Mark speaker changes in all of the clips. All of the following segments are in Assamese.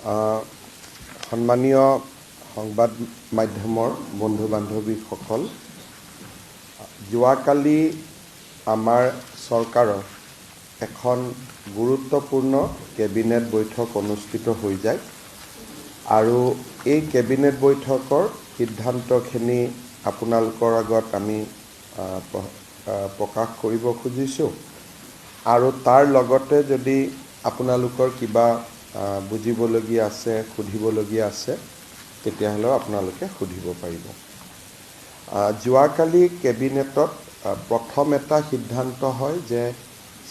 Speaker 1: সন্মানীয় সংবাদ মাধ্যমৰ বন্ধু বান্ধৱীসকল, যোৱাকালি আমাৰ চৰকাৰৰ এখন গুৰুত্বপূৰ্ণ কেবিনেট বৈঠক অনুষ্ঠিত হৈ যায় আৰু এই কেবিনেট বৈঠকৰ সিদ্ধান্তখিনি আপোনালোকৰ আগত আমি প্ৰকাশ কৰিব খুজিছোঁ আৰু তাৰ লগতে যদি আপোনালোকৰ কিবা বুজিবলগীয়া আছে, সুধিবলগীয়া আছে, তেতিয়াহ'লে আপোনালোকে সুধিব পাৰিব। যোৱাকালি কেবিনেটত প্ৰথম এটা সিদ্ধান্ত হয় যে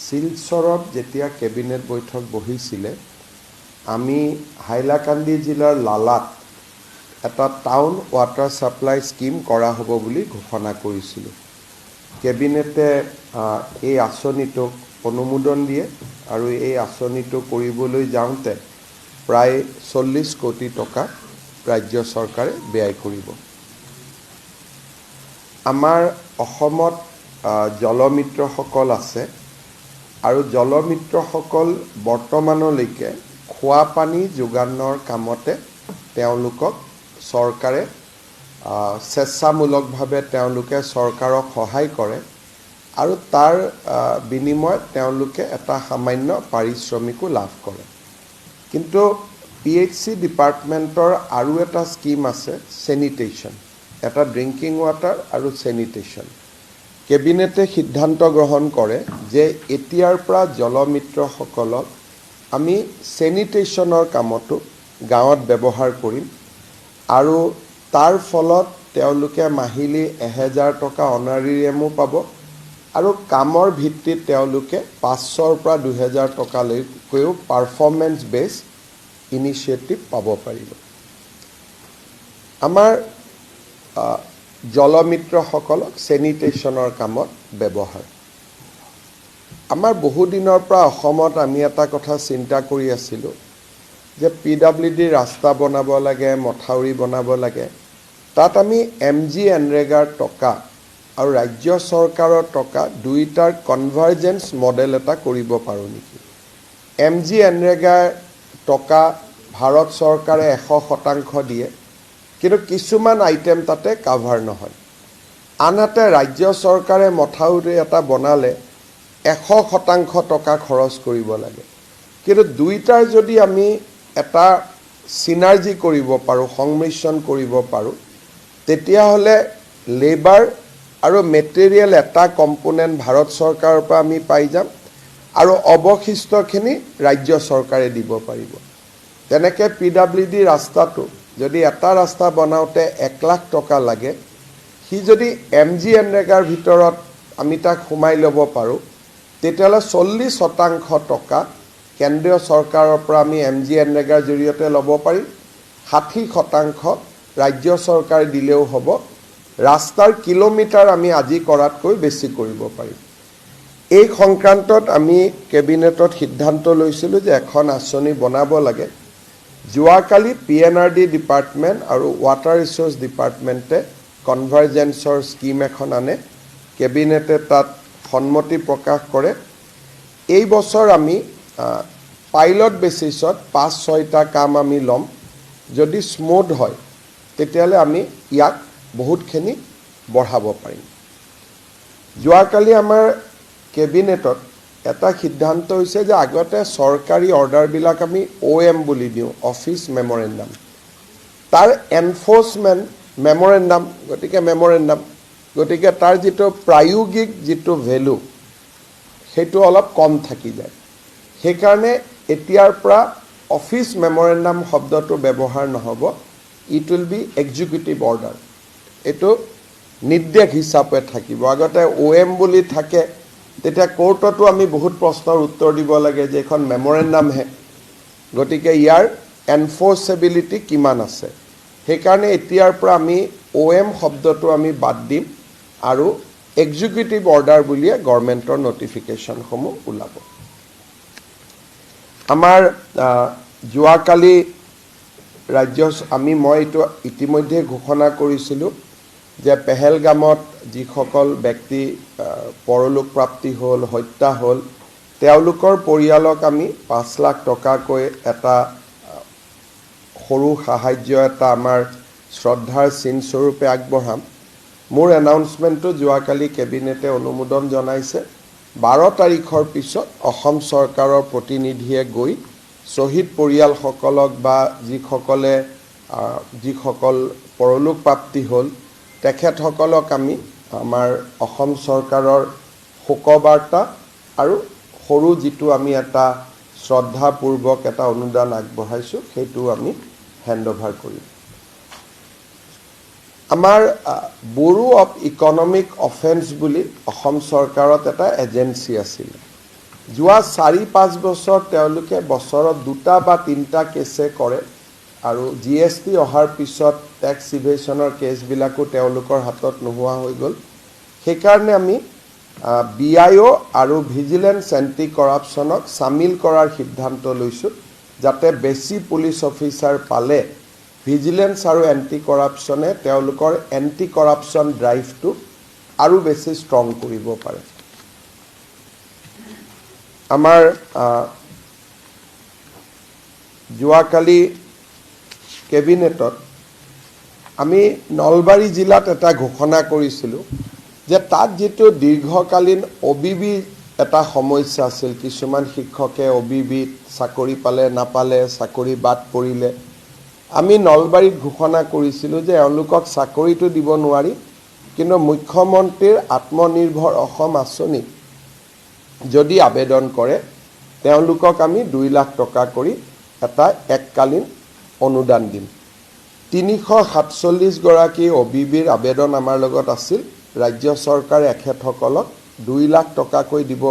Speaker 1: শিলচৰত যেতিয়া কেবিনেট বৈঠক বহিছিলে, আমি হাইলাকান্দি জিলাৰ লালাত এটা টাউন ৱাটাৰ ছাপ্লাই স্কিম কৰা হ'ব বুলি ঘোষণা কৰিছিলোঁ। কেবিনেটে এই আঁচনিটোক অনুমোদন দিয়ে আৰু এই আঁচনিটো কৰিবলৈ যাওঁতে প্ৰায় 40 কোটি টকা ৰাজ্য চৰকাৰে ব্যয় কৰিব। আমাৰ অসমত জলমিত্ৰসকল আছে আৰু জলমিত্ৰসকল বৰ্তমানলৈকে খোৱা পানী যোগানৰ কামতে তেওঁলোকক চৰকাৰে স্বেচ্ছামূলকভাৱে তেওঁলোকে চৰকাৰক সহায় কৰে আৰু তাৰ বিনিময়ত তেওঁলোকে এটা সামান্য পাৰিশ্ৰমিকো লাভ কৰে। কিন্তু PHC ডিপাৰ্টমেণ্টৰ আৰু এটা স্কিম আছে, চেনিটেশ্যন, এটা ড্ৰিংকিং ৱাটাৰ আৰু চেনিটেশ্যন। কেবিনেটে সিদ্ধান্ত গ্ৰহণ কৰে যে এতিয়াৰ পৰা জলমিত্ৰসকলক আমি চেনিটেশ্যনৰ কামতো গাঁৱত ব্যৱহাৰ কৰিম আৰু তাৰ ফলত তেওঁলোকে মাহিলী 1000 টকা অনাৰিয়ামো পাব আৰু কামৰ ভিত্তিত তেওঁলোকে 500ৰ পৰা 2000 টকালৈকেও পাৰফৰ্মেঞ্চ বেছ ইনিচিয়েটিভ পাব পাৰিব। আমাৰ জলমিত্ৰসকলক চেনিটেশ্যনৰ কামত ব্যৱহাৰ। আমাৰ বহুদিনৰ পৰা অসমত আমি এটা কথা চিন্তা কৰি আছিলোঁ যে PWD ৰাস্তা বনাব লাগে, মথাউৰি বনাব লাগে। তাত আমি MGNREGAৰ টকা আৰু ৰাজ্য চৰকাৰৰ টকা দুইটাৰ কনভাৰ্জেন্স মডেল এটা কৰিব পাৰোঁ নেকি। MGNREGAৰ টকা ভাৰত চৰকাৰে 100% দিয়ে, কিন্তু কিছুমান আইটেম তাতে কাভাৰ নহয়। আনহাতে ৰাজ্য চৰকাৰে মথাউৰি এটা বনালে 100% টকা খৰচ কৰিব লাগে। কিন্তু দুইটাৰ যদি আমি এটা চিনাৰ্জি কৰিব পাৰোঁ, সংমিশ্ৰণ কৰিব পাৰোঁ, তেতিয়াহ'লে লেবাৰ আৰু মেটেৰিয়েল এটা কম্পোনেণ্ট ভাৰত চৰকাৰৰ পৰা আমি পাই যাম আৰু অৱশিষ্টখিনি ৰাজ্য চৰকাৰে দিব পাৰিব। তেনেকৈ PWD ৰাস্তাটো যদি এটা ৰাস্তা বনাওঁতে 1 লাখ টকা লাগে, সি যদি MGNREGAৰ ভিতৰত আমি তাক সোমাই ল'ব পাৰোঁ, তেতিয়াহ'লে 40% টকা কেন্দ্ৰীয় চৰকাৰৰ পৰা আমি MGNREGAৰ জৰিয়তে ল'ব পাৰিম, 60% ৰাজ্য চৰকাৰে দিলেও হ'ব। ৰাস্তাৰ কিলোমিটাৰ আমি আজি কৰাতকৈ বেছি কৰিব পাৰিম। এই সংক্ৰান্তত আমি কেবিনেটত সিদ্ধান্ত লৈছিলোঁ যে এখন আঁচনি বনাব লাগে। যোৱাকালি PNRD ডিপাৰ্টমেণ্ট আৰু ৱাটাৰ ৰিচোৰ্চ ডিপাৰ্টমেণ্টে কনভাৰ্জেন্সৰ স্কিম এখন আনে। কেবিনেটে তাত সন্মতি প্ৰকাশ কৰে। এই বছৰ আমি পাইলট বেচিছত 5-6টা কাম আমি ল'ম। যদি স্মুথ হয় তেতিয়াহ'লে আমি ইয়াক বহুতখিনি বঢ়াব পাৰিম। যোৱাকালি আমাৰ কেবিনেটত এটা সিদ্ধান্ত হৈছে যে আগতে চৰকাৰী অৰ্ডাৰবিলাক আমি OM বুলি দিওঁ, অফিচ মেমৰেণ্ডাম, তাৰ এনফৰ্চমেণ্ট মেমৰেণ্ডাম, গতিকে তাৰ যিটো প্ৰায়োগিক যিটো ভেলু সেইটো অলপ কম থাকি যায়। সেইকাৰণে এতিয়াৰ পৰা অফিচ মেমৰেণ্ডাম শব্দটো ব্যৱহাৰ নহ'ব, it will B executive order. এইটো নিৰ্দেশ হিচাপে থাকিব। আগতে OM বুলি থাকে, তেতিয়া কোৰ্টতো আমি বহুত প্ৰশ্নৰ উত্তৰ দিব লাগে যে এখন মেমৰেণ্ডামহে, গতিকে ইয়াৰ এনফৰ্চেবিলিটি কিমান আছে। সেইকাৰণে এতিয়াৰ পৰা আমি OM শব্দটো আমি বাদ দিম আৰু এক্সিকিউটিভ অৰ্ডাৰ বুলিয়ে গভৰ্ণমেণ্টৰ নটিফিকেশ্যনসমূহ ওলাব। আমাৰ যোৱাকালি মই এইটো ইতিমধ্যে ঘোষণা কৰিছিলোঁ যে পেহেলগামত যিসকল ব্যক্তি পৰলোক প্ৰাপ্তি হ'ল, হত্যা হ'ল, তেওঁলোকৰ পৰিয়ালক আমি 5 লাখ টকাকৈ এটা সৰু সাহায্য এটা আমাৰ শ্ৰদ্ধাৰ চিনস্বৰূপে আগবঢ়াম। মোৰ এনাউন্সমেণ্টটো যোৱাকালি কেবিনেটে অনুমোদন জনাইছে। 12 তাৰিখৰ পিছত অসম চৰকাৰৰ প্ৰতিনিধিয়ে গৈ শ্বহীদ পৰিয়ালসকলক বা যিসকল পৰলোক প্ৰাপ্তি হ'ল তেখেতসকলক আমি আমাৰ অসম চৰকাৰৰ শোকবাৰ্তা আৰু সৰু যিটো আমি এটা শ্ৰদ্ধাপূৰ্বক এটা অনুদান আগবঢ়াইছোঁ সেইটো আমি হেণ্ডঅভাৰ কৰিম। আমাৰ ব্যুৰো অফ ইকনমিক অফেন্স বুলি অসম চৰকাৰত এটা এজেঞ্চি আছিল। যোৱা 4-5 বছৰ তেওঁলোকে বছৰত 2টা বা 3টা কেছে কৰে আৰু GST অহাৰ পিছত টেক্স ইভেশ্যনৰ কেছবিলাকো তেওঁলোকৰ হাতত নোহোৱা হৈ গ'ল। সেইকাৰণে আমি BIO আৰু ভিজিলেন্স এণ্টি কৰাপশ্যনক চামিল কৰাৰ সিদ্ধান্ত লৈছোঁ, যাতে বেছি পুলিচ অফিচাৰ পালে ভিজিলেন্স আৰু এণ্টি কৰাপশ্যনে তেওঁলোকৰ এণ্টি কৰাপশ্যন ড্ৰাইভটো আৰু বেছি ষ্ট্ৰং কৰিব পাৰে। আমাৰ যোৱাকালি কেবিনেটত আমি নলবাৰী জিলাত এটা ঘোষণা কৰিছিলোঁ যে তাত যিটো দীৰ্ঘকালীন OBB এটা সমস্যা আছিল। কিছুমান শিক্ষকে OBBত চাকৰি পালে নাপালে, চাকৰি বাদ পৰিলে। আমি নলবাৰীত ঘোষণা কৰিছিলোঁ যে এওঁলোকক চাকৰিটো দিব নোৱাৰি, কিন্তু মুখ্যমন্ত্ৰীৰ আত্মনিৰ্ভৰ অসম আঁচনি যদি আবেদন কৰে তেওঁলোকক আমি 2 লাখ টকা কৰি এটা এককালীন অনুদান দিম। 347 গৰাকী OBBৰ আবেদন আমাৰ লগত আছিল। ৰাজ্য চৰকাৰে এখেতসকলক 2 লাখ টকাকৈ দিব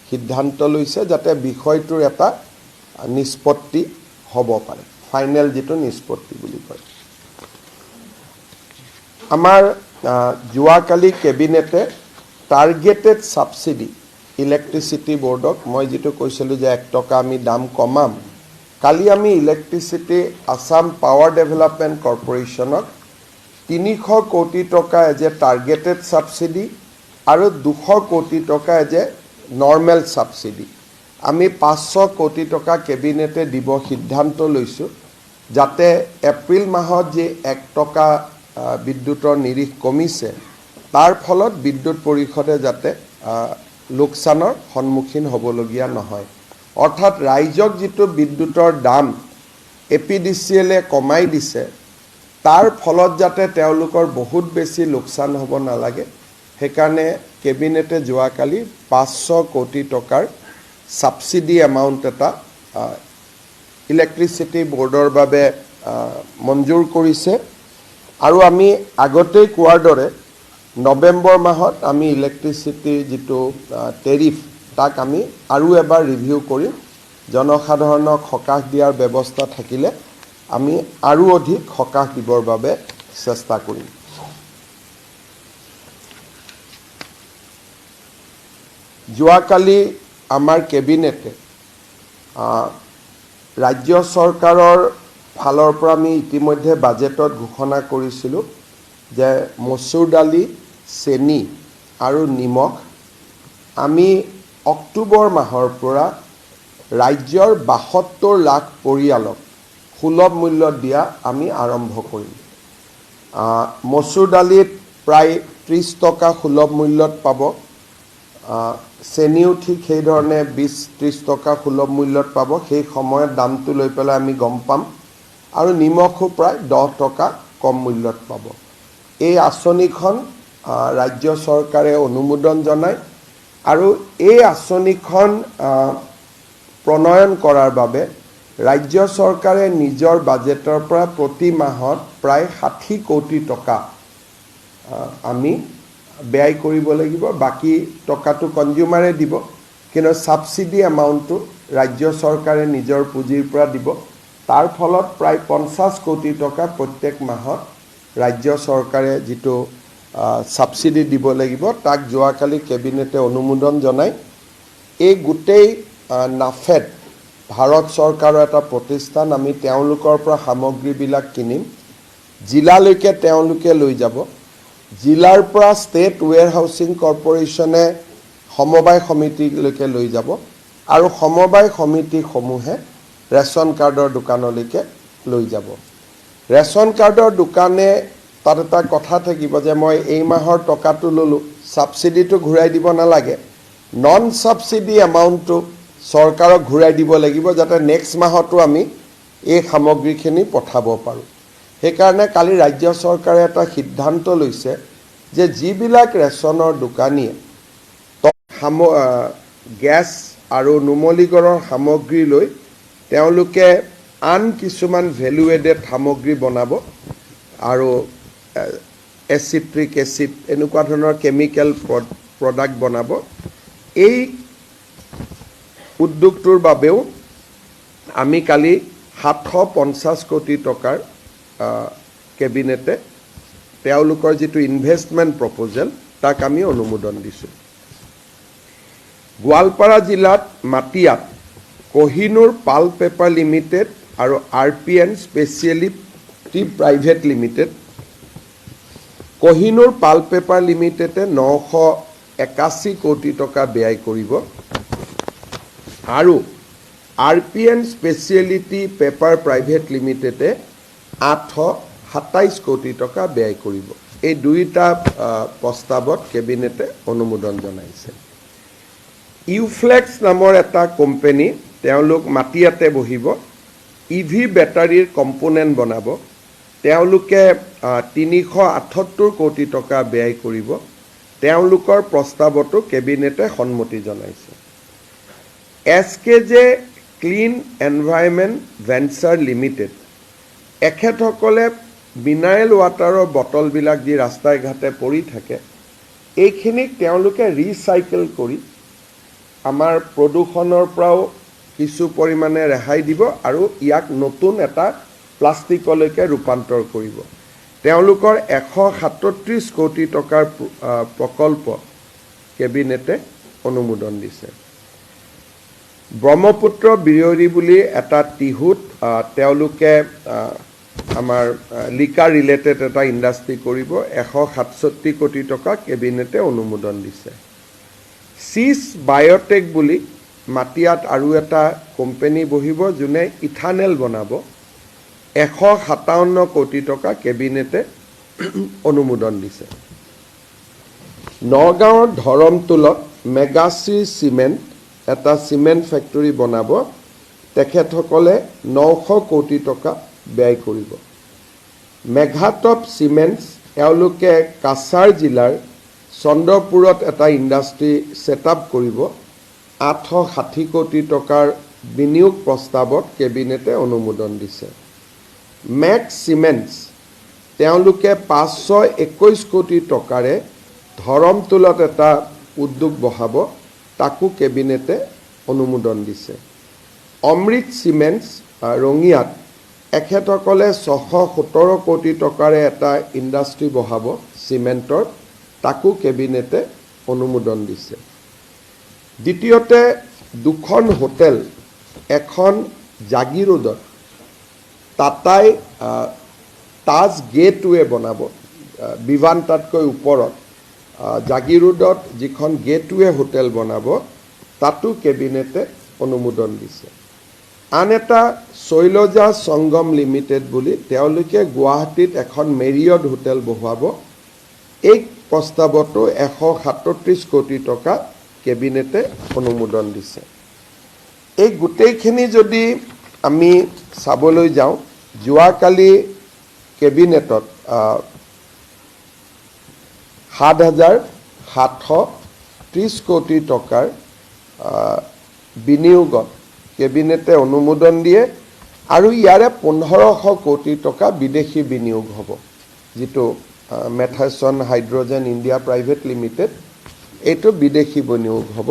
Speaker 1: সিদ্ধান্ত লৈছে, যাতে বিষয়টোৰ এটা নিষ্পত্তি হ'ব পাৰে, ফাইনেল যিটো নিষ্পত্তি বুলি কয়। আমাৰ যোৱাকালি কেবিনেটে টাৰ্গেটেড ছাবচিডি ইলেক্ট্ৰিচিটি বৰ্ডক মই যিটো কৈছিলোঁ যে 1 টকা আমি দাম কমাম, কালি আমি ইলেক্ট্ৰিচিটি আছাম পাৱাৰ ডেভেলপমেণ্ট কৰ্পৰেশ্যনক 300 কোটি টকা এজ এ টাৰ্গেটেড ছাবচিডি আৰু 200 কোটি টকা এজ এ নৰ্মেল ছাবচিডি আমি 500 কোটি টকা কেবিনেটে দিব সিদ্ধান্ত লৈছোঁ, যাতে এপ্ৰিল মাহত যে 1 টকা বিদ্যুতৰ নিৰিখ কমিছে তাৰ ফলত বিদ্যুৎ পৰিষদে যাতে লোকচানৰ সন্মুখীন হ'বলগীয়া নহয়। অৰ্থাৎ ৰাইজক যিটো বিদ্যুতৰ দাম APDCLে কমাই দিছে তাৰ ফলত যাতে তেওঁলোকৰ বহুত বেছি লোকচান হ'ব নালাগে, সেইকাৰণে কেবিনেটে যোৱাকালি 500 কোটি টকাৰ ছাবচিডি এমাউণ্ট এটা ইলেক্ট্ৰিচিটি বৰ্ডৰ বাবে মঞ্জুৰ কৰিছে। আৰু আমি আগতেই কোৱাৰ দৰে নৱেম্বৰ মাহত আমি ইলেক্ট্ৰিচিটিৰ যিটো টেৰিফ তাক আমি আৰু এবাৰ ৰিভিউ কৰিম। জনসাধাৰণক সকাহ দিয়াৰ ব্যৱস্থা থাকিলে আমি আৰু অধিক সকাহ দিবৰ বাবে চেষ্টা কৰিম। যোৱাকালি আমাৰ কেবিনেটে ৰাজ্য চৰকাৰৰ ফালৰ পৰা আমি ইতিমধ্যে বাজেটত ঘোষণা কৰিছিলোঁ যে মচুৰ দালি, চেনি আৰু নিমখ আমি অক্টোবৰ মাহৰ পৰা ৰাজ্যৰ 72 লাখ পৰিয়ালক সুলভ মূল্যত দিয়া আমি আৰম্ভ কৰিম। মচুৰ দালিত প্ৰায় 30 টকা সুলভ মূল্যত পাব, চেনিও ঠিক সেইধৰণে 20-30 টকা সুলভ মূল্যত পাব। সেই সময়ত দামটো লৈ পেলাই আমি গম পাম। আৰু নিমখো প্ৰায় 10 টকা কম মূল্যত পাব। এই আঁচনিখন ৰাজ্য চৰকাৰে অনুমোদন জনায় আৰু এই আঁচনিখন প্ৰণয়ন কৰাৰ বাবে ৰাজ্য চৰকাৰে নিজৰ বাজেটৰ পৰা প্ৰতি মাহত প্ৰায় 60 কোটি টকা আমি ব্যয় কৰিব লাগিব। বাকী টকাটো কনজিউমাৰে দিব, কিন্তু ছাবচিডি এমাউণ্টটো ৰাজ্য চৰকাৰে নিজৰ পুঁজিৰ পৰা দিব। তাৰ ফলত প্ৰায় 50 কোটি টকা প্ৰত্যেক মাহত ৰাজ্য চৰকাৰে যিটো ছাবচিডি দিব লাগিব তাক যোৱাকালি কেবিনেটে অনুমোদন জনায়। এই গোটেই নাফেড ভাৰত চৰকাৰৰ এটা প্ৰতিষ্ঠান, আমি তেওঁলোকৰ পৰা সামগ্ৰীবিলাক কিনিম, জিলালৈকে তেওঁলোকে লৈ যাব। জিলাৰ পৰা ষ্টেট ৱেৰ হাউচিং কৰ্পৰেশ্যনে সমবায় সমিতিলৈকে লৈ যাব আৰু সমবায় সমিতিসমূহে ৰেচন কাৰ্ডৰ দোকানলৈকে লৈ যাব ৰেচন কাৰ্ডৰ দোকানে তাত এটা কথা থাকিব যে মই এই মাহৰ টকাটো ল'লোঁ সাবসিডিটো ঘূৰাই দিব নালাগে নন সাবসিডি এমাউণ্টটো চৰকাৰক ঘূৰাই দিব লাগিব যাতে নেক্সট মাহতো আমি এই সামগ্ৰীখিনি পঠাব পাৰোঁ সেইকাৰণে কালি ৰাজ্য চৰকাৰে এটা সিদ্ধান্ত লৈছে যে যিবিলাক ৰেচনৰ দোকানীয়ে গেছ আৰু নুমলীগড়ৰ সামগ্ৰী লৈ তেওঁলোকে আন কিছুমান ভেলু এডেড সামগ্ৰী বনাব আৰু এচিট্ৰিক এচিড এনেকুৱা ধৰণৰ কেমিকেল প্ৰডাক্ট বনাব এই উদ্যোগটোৰ বাবেও আমি কালি 750 কোটি টকাৰ কেবিনেটে তেওঁলোকৰ যিটো ইনভেষ্টমেণ্ট প্ৰপ'জেল তাক আমি অনুমোদন দিছোঁ গোৱালপাৰা জিলাত মাটিয়াত কোহিনুৰ পাল পেপাৰ লিমিটেড আৰু RPN specialty private limited Kohinoor Pal paper লিমিটেডে 981 কোটি টকা ব্যয় কৰিব আৰু RPN স্পেচিয়েলিটি পেপাৰ প্ৰাইভেট লিমিটেডে 827 কোটি টকা ব্যয় কৰিব এই দুইটা প্ৰস্তাৱত কেবিনেটে অনুমোদন জনাইছে ইউফ্লেক্স নামৰ এটা কোম্পানী তেওঁলোক মাটিয়াতে বহিব EV বেটাৰীৰ কম্পোনেণ্ট বনাব তেওঁলোকে 378 কোটি টকা ব্যয় কৰিব তেওঁলোকৰ প্ৰস্তাৱতো কেবিনেটে সন্মতি জনাইছে SKJ clean environment venture limited এখেতসকলে মিনাৰেল ৱাটাৰৰ বটলবিলাক যি ৰাস্তাই ঘাটে পৰি থাকে এইখিনিক তেওঁলোকে ৰিচাইকেল কৰি আমাৰ প্ৰদূষণৰ পৰাও কিছু পৰিমাণে ৰেহাই দিব আৰু ইয়াক নতুন এটা প্লাষ্টিকলৈকে ৰূপান্তৰ কৰিব তেওঁলোকৰ 137 কোটি টকাৰ প্ৰকল্প কেবিনেটে অনুমোদন দিছে ব্ৰহ্মপুত্ৰ বিৰৰি বুলি এটা টিহুত তেওঁলোকে আমাৰ লিকাৰ ৰিলেটেড এটা ইণ্ডাষ্ট্ৰি কৰিব 167 কোটি টকা কেবিনেটে অনুমোদন দিছে সিস বায়োটেক বুলি মাটিয়াত আৰু এটা কোম্পানী বহিব যোনে ইথানেল বনাব 157 কোটি টকা কেবিনেটে অনুমোদন দিছে নগাঁৱৰ ধৰমতুলত মেগাশ্ৰী চিমেণ্ট এটা চিমেণ্ট ফেক্টৰী বনাব তেখেতসকলে 900 কোটি টকা ব্যয় কৰিব মেঘাটপ চিমেণ্টছ এওঁলোকে কাছাৰ জিলাৰ চন্দ্ৰপুৰত এটা ইণ্ডাষ্ট্ৰি সেটআপ কৰিব 860 কোটি টকাৰ বিনিয়োগ প্ৰস্তাৱত কেবিনেটে অনুমোদন দিছে মেক্স চিমেণ্টছ তেওঁলোকে 521 কোটি টকাৰে ধৰমতুলত এটা উদ্যোগ বহাব তাকো কেবিনেটে অনুমোদন দিছে অমৃত চিমেণ্টছ ৰঙিয়াত এখেতসকলে 617 কোটি টকাৰে এটা ইণ্ডাষ্ট্ৰি বহাব চিমেণ্টৰ তাকো কেবিনেটে অনুমোদন দিছে দ্বিতীয়তে দুখন হোটেল এখন জাগিৰোডত টাটাই তাজ গেটৱে বনাব বিভান্তাতকৈ ওপৰত জাগিৰোডত যিখন গেটৱে হোটেল বনাব তাতো কেবিনেটে অনুমোদন দিছে আন এটা শৈলজা সংগম লিমিটেড বুলি তেওঁলোকে গুৱাহাটীত এখন মেৰিয়ট হোটেল বহুৱাব এই প্ৰস্তাৱতো 137 কোটি টকা কেবিনেটে অনুমোদন দিছে এই গোটেইখিনি যদি আমি চাবলৈ যাওঁ যোৱাকালি কেবিনেটত 7,730 কোটি টকাৰ বিনিয়োগত কেবিনেটে অনুমোদন দিয়ে আৰু ইয়াৰে 1500 কোটি টকা বিদেশী বিনিয়োগ হ'ব যেটো মেথাছন হাইড্ৰোজেন ইণ্ডিয়া প্ৰাইভেট লিমিটেড এইটো বিদেশী বিনিয়োগ হ'ব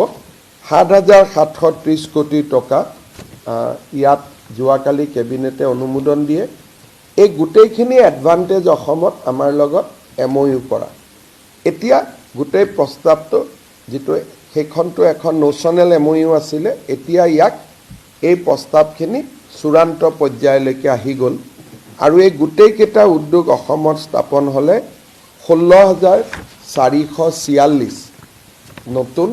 Speaker 1: 7,730 কোটি টকা ইয়াত যোৱাকালি কেবিনেটে অনুমোদন দিয়ে এই গোটেইখিনি এডভান্টেজ অসমত আমাৰ লগত MOU কৰা এতিয়া গোটেই প্ৰস্তাৱটো যেটো সেইখনটো এখন নোচনেল MOU আছিলে এতিয়া ইয়াক এই প্ৰস্তাৱখিনি চূড়ান্ত পৰ্যায়লৈকে আহি গ'ল আৰু এই গোটেইকেইটা উদ্যোগ অসমত স্থাপন হ'লে 16,446 নতুন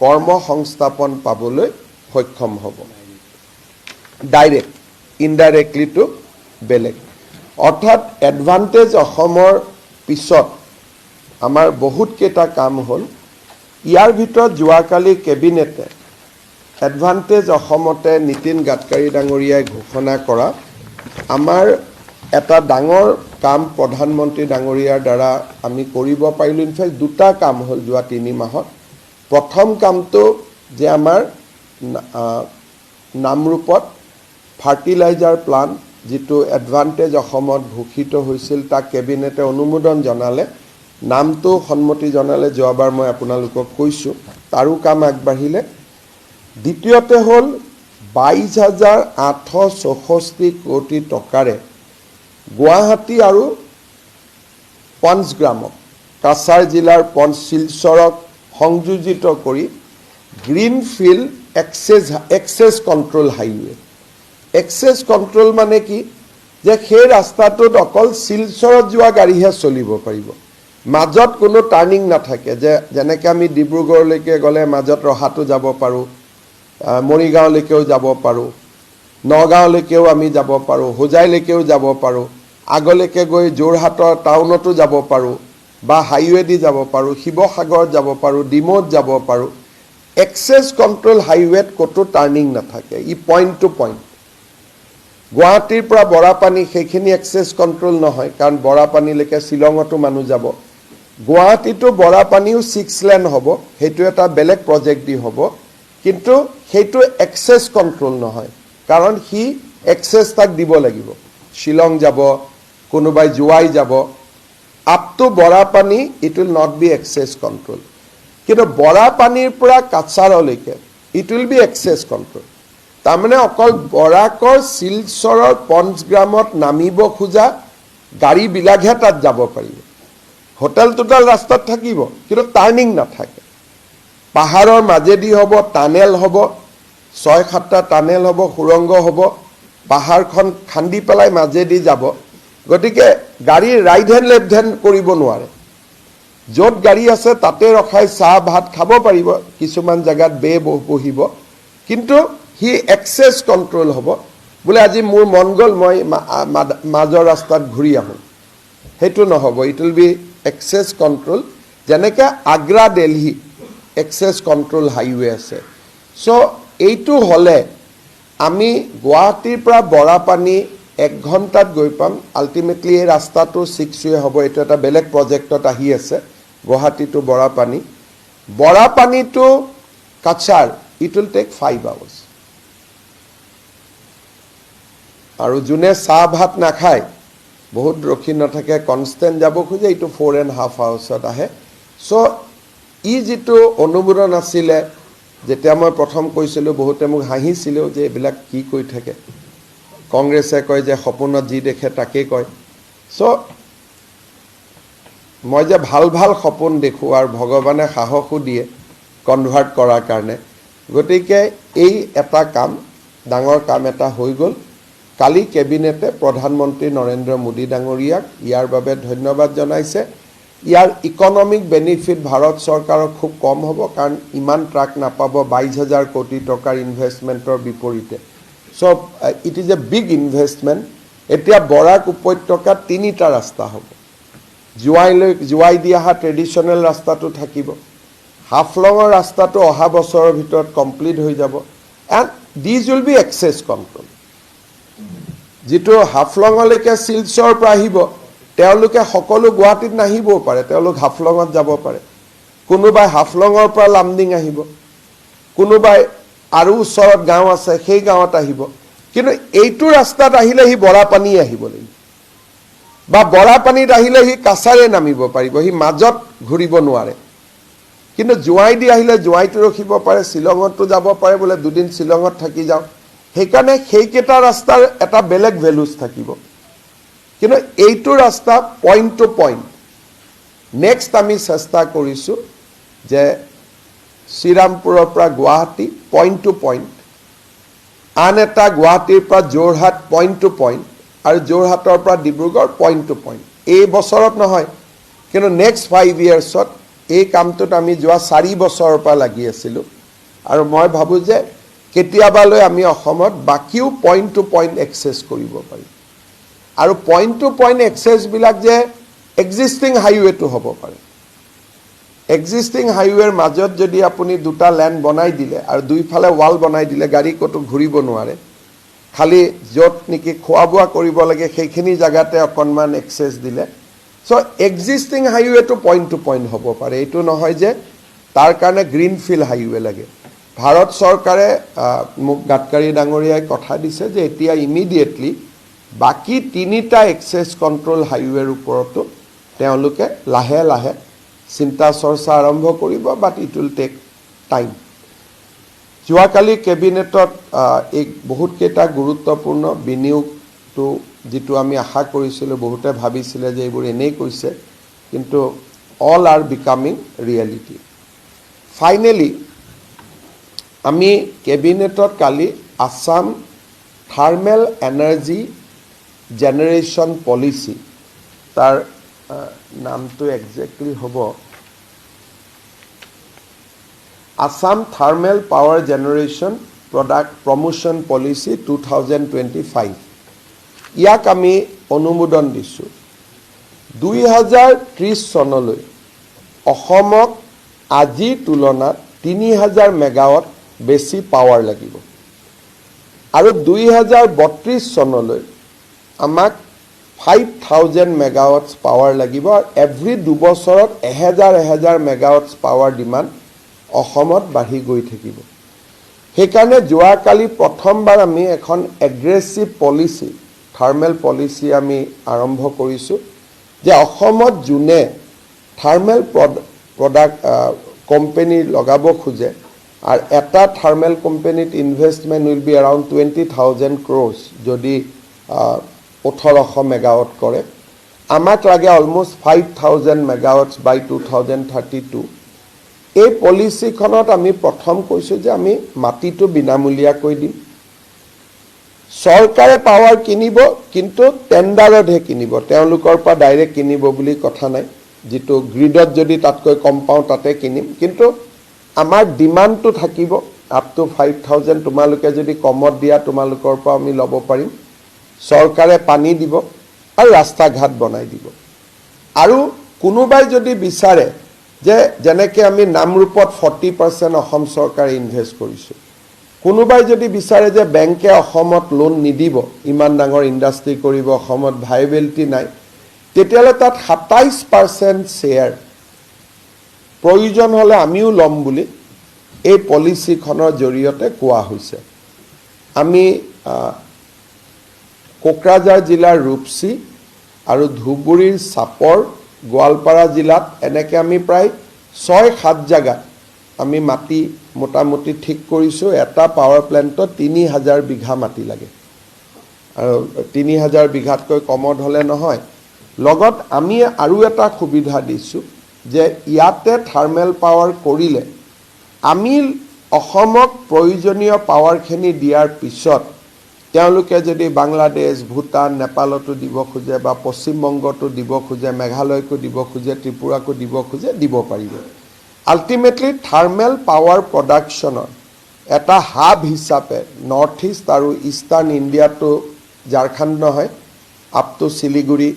Speaker 1: কৰ্মসংস্থাপন পাবলৈ সক্ষম হ'ব ডাইৰেক্ট ইনডাইৰেক্টলি টু বেলেগ অৰ্থাৎ এডভান্টেজ অসমৰ পিছত আমাৰ বহুত কেইটা কাম হ'ল ইয়াৰ ভিতৰত যোৱাকালি কেবিনেটে এডভান্টেজ অসমতে নীতিন গাডকাৰী ডাঙৰীয়াই ঘোষণা কৰা আমাৰ এটা ডাঙৰ কাম প্ৰধানমন্ত্ৰী ডাঙৰীয়াৰ দ্বাৰা আমি কৰিব পাৰিলোঁ ইনফেক্ট দুটা কাম হ'ল যোৱা 3 মাহত প্ৰথম কামটো যে আমাৰ নামৰূপত ফাৰ্টিলাইজাৰ প্লান্ট যিটো এডভান্টেজ অসমত ঘোষিত হৈছিল তাক কেবিনেটে অনুমোদন জনালে নামটো সন্মতি জনালে যোৱাবাৰ মই আপোনালোকক কৈছোঁ তাৰো কাম আগবাঢ়িলে দ্বিতীয়তে হ'ল 22,864 কোটি টকাৰে গুৱাহাটী আৰু পঞ্চগ্ৰামক কাছাৰ জিলাৰ শিলচৰক সংযোজিত কৰি greenfield access control highway access control মানে কি যে সেই ৰাস্তাটোত অকল শিলচৰত যোৱা গাড়ীহে চলিব পাৰিব মাজত কোনো টাৰ্নিং নাথাকে যে যেনেকৈ আমি ডিব্ৰুগড়লৈকে গ'লে মাজত ৰহাটো যাব পাৰোঁ মৰিগাঁওলৈকেও যাব পাৰোঁ নগাঁওলৈকেও আমি যাব পাৰোঁ হোজাইলৈকেও যাব পাৰোঁ আগলৈকে গৈ যোৰহাটৰ টাউনতো যাব পাৰোঁ বা হাইৱে দি যাব পাৰোঁ শিৱসাগৰত যাব পাৰোঁ ডিমৌত যাব পাৰোঁ এক্সেছ কণ্ট্ৰল হাইৱেত ক'তো টাৰ্নিং নাথাকে ই পইণ্ট টু পইণ্ট গুৱাহাটীৰ পৰা বৰাপানী সেইখিনি এক্সেছ কণ্ট্ৰল নহয় কাৰণ বৰাপানীলৈকে শ্বিলঙতো মানুহ যাব গুৱাহাটীতো বৰাপানীও 6 লেন হ'ব সেইটো এটা বেলেগ প্ৰজেক্ট দি হ'ব কিন্তু সেইটো এক্সেছ কণ্ট্ৰল নহয় কাৰণ সি এক্সেছ তাক দিব লাগিব শ্বিলং যাব কোনোবাই জোৱাই যাব up to Borapani it will not be access control কিন্তু বৰাপানীৰ পৰা কাছাৰলৈকে it will be access control তাৰমানে অকল বৰাকৰ শিলচৰৰ পঞ্চগ্ৰামত নামিব খোজা গাড়ীবিলাকহে তাত যাব পাৰিব হোটেল টোটেল ৰাস্তাত থাকিব কিন্তু টাৰ্নিং নাথাকে পাহাৰৰ মাজেদি হ'ব টানেল হ'ব 6-7টা টানেল হ'ব সুৰংগ হ'ব পাহাৰখন খান্দি পেলাই মাজেদি যাব গতিকে গাড়ী ৰাইট হেণ্ড লেফ্ট হেণ্ড কৰিব নোৱাৰে য'ত গাড়ী আছে তাতে ৰখাই চাহ ভাত খাব পাৰিব কিছুমান জেগাত বহিব কিন্তু হি এক্সেছ কণ্ট্ৰল হ'ব বোলে আজি মোৰ মন গ'ল মই মাজৰ ৰাস্তাত ঘূৰি আহোঁ সেইটো নহ'ব it will be access control যেনেকৈ Agra Delhi access control highway আছে চ' এইটো হ'লে আমি গুৱাহাটীৰ পৰা বৰাপানী 1 ঘণ্টাত গৈ পাম আল্টিমেটলি এই ৰাস্তাটো 6-ৱে হ'ব এইটো এটা বেলেগ প্ৰজেক্টত আহি আছে Guwahati to Barapani to Cachar it will take 5 hours আৰু যোনে চাহ ভাত নাখায় বহুত ৰখি নাথাকে কনষ্টেণ্ট যাব খোজে এইটো 4.5 hours আহে চ' ই যিটো অনুমোদন আছিলে যেতিয়া মই প্ৰথম কৈছিলোঁ বহুতে মোক হাঁহিছিলোঁ যে এইবিলাক কি কৈ থাকে কংগ্ৰেছে কয় যে সপোনত যি দেখে তাকেই কয় চ' মই যে ভাল ভাল সপোন দেখোঁ আৰু ভগৱানে সাহসো দিয়ে কনভাৰ্ট কৰাৰ কাৰণে গতিকে এই এটা কাম ডাঙৰ কাম এটা হৈ গ'ল কালি কেবিনেটে প্ৰধানমন্ত্ৰী নৰেন্দ্ৰ মোদী ডাঙৰীয়াক ইয়াৰ বাবে ধন্যবাদ জনাইছে ইয়াৰ ইকনমিক বেনিফিট ভাৰত চৰকাৰৰ খুব কম হ'ব কাৰণ ইমান ট্ৰাক নাপাব 22,000 কোটি টকাৰ ইনভেষ্টমেণ্টৰ বিপৰীতে so' it is a big investment এতিয়া বৰাক উপত্যকাত 3টা ৰাস্তা হ'ব জোৱাই দি অহা ট্ৰেডিশ্যনেল ৰাস্তাটো থাকিব হাফলঙৰ ৰাস্তাটো অহা বছৰৰ ভিতৰত কমপ্লিট হৈ যাব and this will be access control যিটো হাফলঙলৈকে শিলচৰৰ পৰা আহিব তেওঁলোকে সকলো গুৱাহাটীত নাহিবও পাৰে তেওঁলোক হাফলঙত যাব পাৰে কোনোবাই হাফলঙৰ পৰা লামডিং আহিব কোনোবাই আৰু ওচৰত গাঁও আছে সেই গাঁৱত আহিব কিন্তু এইটো ৰাস্তাত আহিলে সি বৰাপানী আহিব লাগিব বা বৰাপানীত আহিলে সি কাছাৰে নামিব পাৰিব সি মাজত ঘূৰিব নোৱাৰে কিন্তু জোৱাই দি আহিলে জোৱাইটো ৰখিব পাৰে শ্বিলঙতো যাব পাৰে বোলে দুদিন শ্বিলঙত থাকি যাওঁ সেইকাৰণে সেইকেইটা ৰাস্তাৰ এটা বেলেগ ভেলুজ থাকিব কিন্তু এইটো ৰাস্তা পইণ্ট টু পইণ্ট নেক্সট আমি চেষ্টা কৰিছোঁ যে শ্ৰীৰামপুৰৰ পৰা গুৱাহাটী পইণ্ট টু পইণ্ট আন এটা গুৱাহাটীৰ পৰা যোৰহাট পইণ্ট টু পইণ্ট আৰু যোৰহাটৰ পৰা ডিব্ৰুগড় পইণ্ট টু পইণ্ট এই বছৰত নহয় কিন্তু নেক্সট 5 yearsত এই কামটোত আমি যোৱা 4 বছৰৰ পৰা লাগি আছিলোঁ আৰু মই ভাবোঁ যে কেতিয়াবালৈ আমি অসমত বাকিও পইণ্ট টু পইণ্ট এক্সেছ কৰিব পাৰিম আৰু পইণ্ট টু পইণ্ট এক্সেছবিলাক যে এক্সিষ্টিং হাইৱেটো হ'ব পাৰে। এক্সিষ্টিং হাইৱেৰ মাজত যদি আপুনি দুটা লেন বনাই দিলে আৰু দুইফালে ৱাল বনাই দিলে গাড়ী ক'তো ঘূৰিব নোৱাৰে, খালি য'ত নেকি খোৱা বোৱা কৰিব লাগে সেইখিনি জেগাতে অকণমান এক্সেছ দিলে, চ' এক্সিষ্টিং হাইৱেটো পইণ্ট টু পইণ্ট হ'ব পাৰে। এইটো নহয় যে তাৰ কাৰণে গ্ৰীণফিল্ড হাইৱে লাগে। ভাৰত চৰকাৰে মোক গাডকাৰী ডাঙৰীয়াই কথা দিছে যে এতিয়া ইমিডিয়েটলি বাকী 3টা এক্সেছ কণ্ট্ৰল হাইৱেৰ ওপৰতো তেওঁলোকে লাহে লাহে চিন্তা চৰ্চা আৰম্ভ কৰিব, but it will take time. যোৱাকালি কেবিনেটত এই বহুতকেইটা গুৰুত্বপূৰ্ণ বিনিয়োগটো যিটো আমি আশা কৰিছিলোঁ, বহুতে ভাবিছিলে যে এইবোৰ এনেই কৈছে, কিন্তু all are becoming reality. Finally আমি কেবিনেটত কালি Assam thermal energy generation policy, তাৰ নামটো একজেক্টলি হ'ব Assam thermal power generation product promotion policy 2025, ইয়াক আমি অনুমোদন দিছোঁ। 2030 চনলৈ অসমক আজিৰ তুলনাত 3000 মেগাৱাট বেছি পাৱাৰ লাগিব আৰু 2032 চনলৈ আমাক 5000 মেগাৱাটছ পাৱাৰ লাগিব আৰু এভৰি 2 বছৰত 1000 মেগাৱাটছ পাৱাৰ ডিমাণ্ড অসমত বাঢ়ি গৈ থাকিব। সেইকাৰণে যোৱাকালি প্ৰথমবাৰ আমি এখন এগ্ৰেছিভ পলিচি, থাৰ্মেল পলিচি আমি আৰম্ভ কৰিছোঁ যে অসমত যোনে থাৰ্মেল প্ৰডাক্ট কোম্পানী লগাব খোজে, আৰু এটা থাৰ্মেল কোম্পানীত investment will be around 20,000 crores যদি 1800 মেগাৱাট কৰে। আমাক লাগে অলমষ্ট 5000 মেগাৱাটছ বাই 2032। এই পলিচিখনত আমি প্ৰথম কৈছোঁ যে আমি মাটিটো বিনামূলীয়াকৈ দিম। চৰকাৰে পাৱাৰ কিনিব, কিন্তু টেণ্ডাৰতহে কিনিব, তেওঁলোকৰ পৰা ডাইৰেক্ট কিনিব বুলি কথা নাই। যিটো গ্ৰীডত যদি তাতকৈ কম পাওঁ তাতে কিনিম, কিন্তু আমাৰ ডিমাণ্ডটো থাকিব আপ টু 5000। তোমালোকে যদি কমত দিয়া তোমালোকৰ পৰা আমি ল'ব পাৰিম। চৰকাৰে পানী দিব আৰু ৰাস্তা ঘাট বনাই দিব। আৰু কোনোবাই যদি বিচাৰে যে যেনেকৈ আমি নামৰূপত 40% অসম চৰকাৰে ইনভেষ্ট কৰিছোঁ, কোনোবাই যদি বিচাৰে যে বেংকে অসমত লোন নিদিব, ইমান ডাঙৰ ইণ্ডাষ্ট্ৰী কৰিব, অসমত ভাইবিলিটি নাই, তেতিয়াহ'লে তাত 27% শ্বেয়াৰ প্ৰয়োজন হ'লে আমিও ল'ম বুলি এই পলিচিখনৰ জৰিয়তে কোৱা হৈছে। আমি কোকৰাঝাৰ জিলাৰ ৰূপসী আৰু ধুবুৰীৰ চাপৰ, গোৱালপাৰা জিলাত এনেকৈ আমি প্ৰায় 6-7 জেগাত আমি মাটি মোটামুটি ঠিক কৰিছোঁ। এটা পাৱাৰ প্লেণ্টত 3000 বিঘা মাটি লাগে আৰু 3000 বিঘাতকৈ কমত হ'লে নহয়। লগত আমি আৰু এটা সুবিধা দিছোঁ যে ইয়াতে থাৰ্মেল পাৱাৰ কৰিলে আমি অসমক প্ৰয়োজনীয় পাৱাৰখিনি দিয়াৰ পিছত তেওঁলোকে যদি বাংলাদেশ, ভূটান, নেপালতো দিব খোজে বা পশ্চিমবংগতো দিব খোজে, মেঘালয়কো দিব খোজে, ত্ৰিপুৰাকো দিব খোজে, দিব পাৰিব। আল্টিমেটলি থাৰ্মেল পাৱাৰ প্ৰডাকশ্যনৰ এটা হাব হিচাপে নৰ্থ ইষ্ট আৰু ইষ্টাৰ্ণ ইণ্ডিয়াটো, ঝাৰখণ্ড নহয়, আপ টু শিলিগুৰি,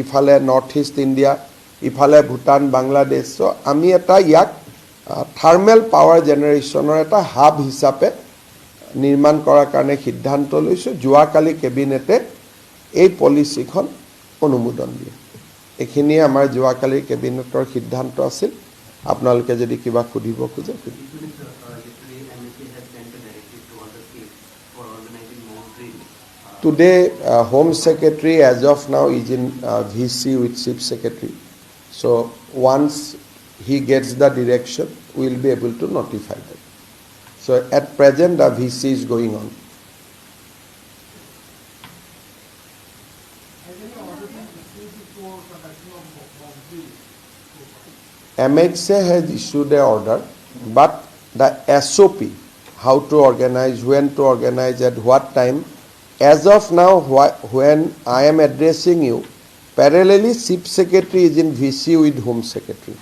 Speaker 1: ইফালে নৰ্থ ইষ্ট ইণ্ডিয়া, ইফালে ভূটান, বাংলাদেশ, চ' আমি এটা ইয়াক থাৰ্মেল পাৱাৰ জেনেৰেশ্যনৰ এটা হাব হিচাপে নিৰ্মাণ কৰাৰ কাৰণে সিদ্ধান্ত লৈছোঁ। যোৱাকালি কেবিনেটে এই পলিচিখন অনুমোদন দিয়ে। এইখিনিয়ে আমাৰ যোৱাকালি কেবিনেটৰ সিদ্ধান্ত আছিল। আপোনালোকে যদি কিবা সুধিব খোজে সুধিব। Today, Home Secretary as of now is in VC with Chief Secretary. So once he gets the direction, we will be able to notify them. So at present, the VC is going on. MHA has issued an order, but the SOP, how to organize, when to organize, at what time, as of now, when I am addressing you, parallelly Chief Secretary is in VC with Home Secretary.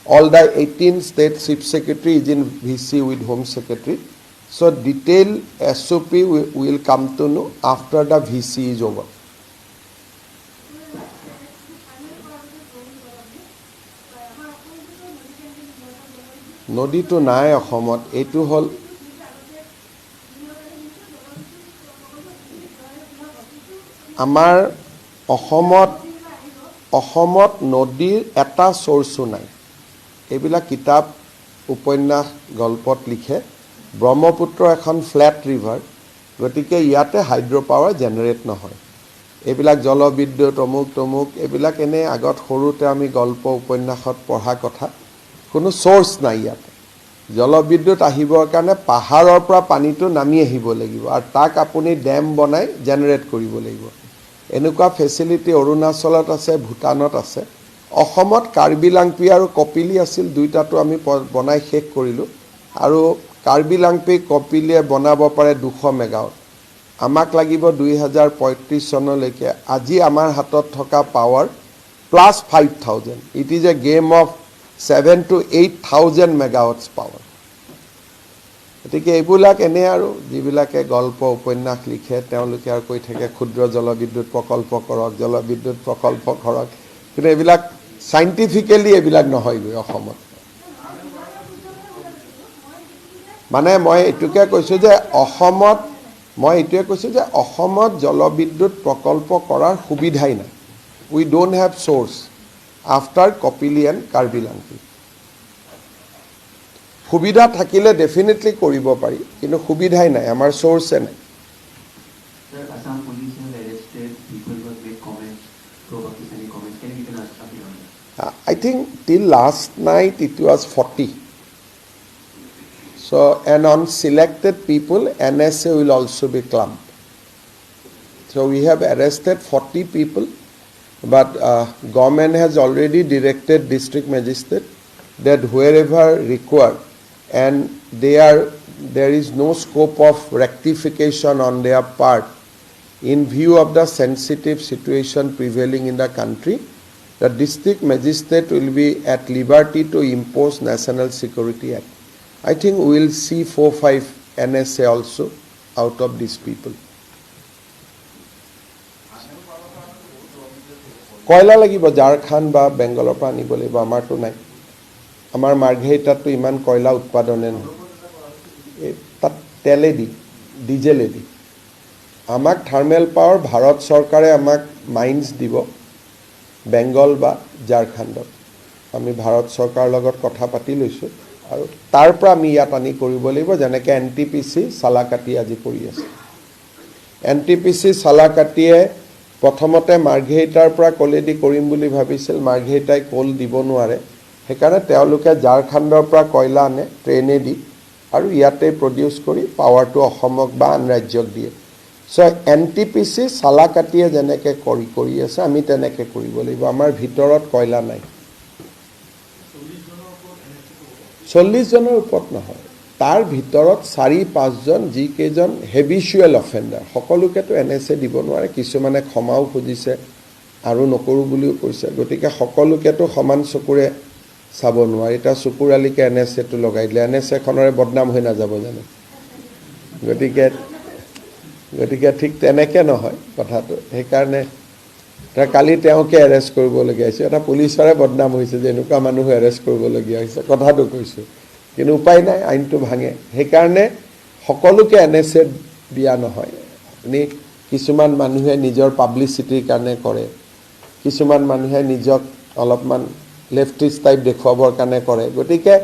Speaker 1: All the 18 state Chief Secretary is in VC with Home Secretary. So detailed SOP will come to know after the VC is over. নদীটো নাই অসমত এইটো হ'ল আমাৰ অসমত নদীৰ এটা চ'ৰ্চো নাই এইবিলাক কিতাপ উপন্যাস গল্পত লিখে ব্ৰহ্মপুত্ৰ এখন ফ্লেট ৰিভাৰ গতিকে ইয়াতে হাইড্ৰ পাৱাৰ জেনেৰেট নহয় এইবিলাক জলবিদ্যুৎ তমুক এইবিলাক এনে আগত সৰুতে আমি গল্প উপন্যাসত পঢ়া কথা কোনো চ'ৰ্চ নাই ইয়াতে জলবিদ্যুৎ আহিবৰ কাৰণে পাহাৰৰ পৰা পানীটো নামি আহিব লাগিব আৰু তাক আপুনি ডেম বনাই জেনেৰেট কৰিব লাগিব এনেকুৱা ফেচিলিটি অৰুণাচলত আছে ভূটানত আছে অসমত কাৰ্বি লাংপি আৰু কপিলি আছিল দুইটাটো আমি বনাই শেষ কৰিলোঁ আৰু কাৰ্বি লাংপি কপিলিয়ে বনাব পাৰে 200 মেগাৱাট আমাক লাগিব 2035 চনলৈকে আজি আমাৰ হাতত থকা power plus 5000 it is a game of 7 to 8,000 megawatts power গতিকে এইবিলাক এনে আৰু যিবিলাকে গল্প উপন্যাস লিখে তেওঁলোকে আৰু কৈ থাকে ক্ষুদ্ৰ জলবিদ্যুৎ প্ৰকল্প কৰক কিন্তু এইবিলাক সাইণ্টিফিকেলি এইবিলাক নহয়গৈ অসমত মানে মই এইটোকে কৈছোঁ যে অসমত জলবিদ্যুৎ প্ৰকল্প কৰাৰ সুবিধাই নাই we don't have source after Kopili and Karbi Langpi সুবিধা থাকিলে ডেফিনেটলি কৰিব পাৰি কিন্তু সুবিধাই নাই আমাৰ চ'ৰ্চে নাই
Speaker 2: Sir, Assam police have arrested people who have made comments, pro-Pakistani comments. Can you give an update on that?
Speaker 1: I think till last night it was 40. So, and on selected people, NSA will also be clumped. So, we have arrested 40 people, but government has already directed district magistrate that wherever required, and there is no scope of rectification on their part in view of the sensitive situation prevailing in the country, the district magistrate will be at liberty to impose National Security Act. I think we will see 4-5 NSA also out of these people. কয়লা লাগিব ঝাৰখণ্ড বা বেংগলৰ পৰা আনিব লাগিব আমাৰতো নাই আমাৰ মাৰ্ঘেৰিটাতো ইমান কয়লা উৎপাদনে নহয় তাত তেলেদি ডিজেলেদি আমাক থাৰ্মেল পাৱাৰ ভাৰত চৰকাৰে আমাক মাইন্স দিব বেংগল বা ঝাৰখণ্ডত আমি ভাৰত চৰকাৰৰ লগত কথা পাতি লৈছোঁ আৰু তাৰ পৰা আমি ইয়াত আনি কৰিব লাগিব যেনেকৈ NTPC চালাকাটি আজি কৰি আছে NTPC চালাকাটিয়ে প্ৰথমতে মাৰ্ঘেৰিটাৰ পৰা কলেদি কৰিম বুলি ভাবিছিল মাৰ্ঘেৰিটাই কল দিব নোৱাৰে সেইকাৰণে তেওঁলোকে ঝাৰখণ্ডৰ পৰা কয়লা আনে ট্ৰেইনেদি আৰু ইয়াতে প্ৰডিউচ কৰি পাৱাৰটো অসমক বা আন ৰাজ্যক দিয়ে সো NTPC চালাকাটিয়ে যেনেকৈ কৰি আছে আমি তেনেকৈ কৰিব লাগিব আমাৰ ভিতৰত কয়লা নাই 40 জনৰ ওপৰত নহয় তাৰ ভিতৰত 4-5 জন যিকেইজন হেবিচুৱেল অফেণ্ডাৰ সকলোকেতো NSA দিব নোৱাৰে কিছুমানে ক্ষমাও খুজিছে আৰু নকৰোঁ বুলিও কৈছে গতিকে সকলোকেতো সমান চকুৰে চাব নোৱাৰি এটা চকুৰ আলিকে NSAটো লগাই দিলে NSA খনৰে বদনাম হৈ নাযাব জানো গতিকে ঠিক তেনেকৈ নহয় কথাটো সেইকাৰণে কালি তেওঁকে এৰেষ্ট কৰিবলগীয়া হৈছে এটা পুলিচৰে বদনাম হৈছে যে এনেকুৱা মানুহ এৰেষ্ট কৰিবলগীয়া হৈছে কথাটো কৈছোঁ কিন্তু উপায় নাই আইনটো ভাঙে সেইকাৰণে সকলোকে NSA দিয়া নহয় কিছুমান মানুহে নিজৰ পাব্লিচিটিৰ কাৰণে কৰে কিছুমান মানুহে নিজক অলপমান লেফটিষ্ট টাইপ দেখুৱাবৰ কাৰণে কৰে গতিকে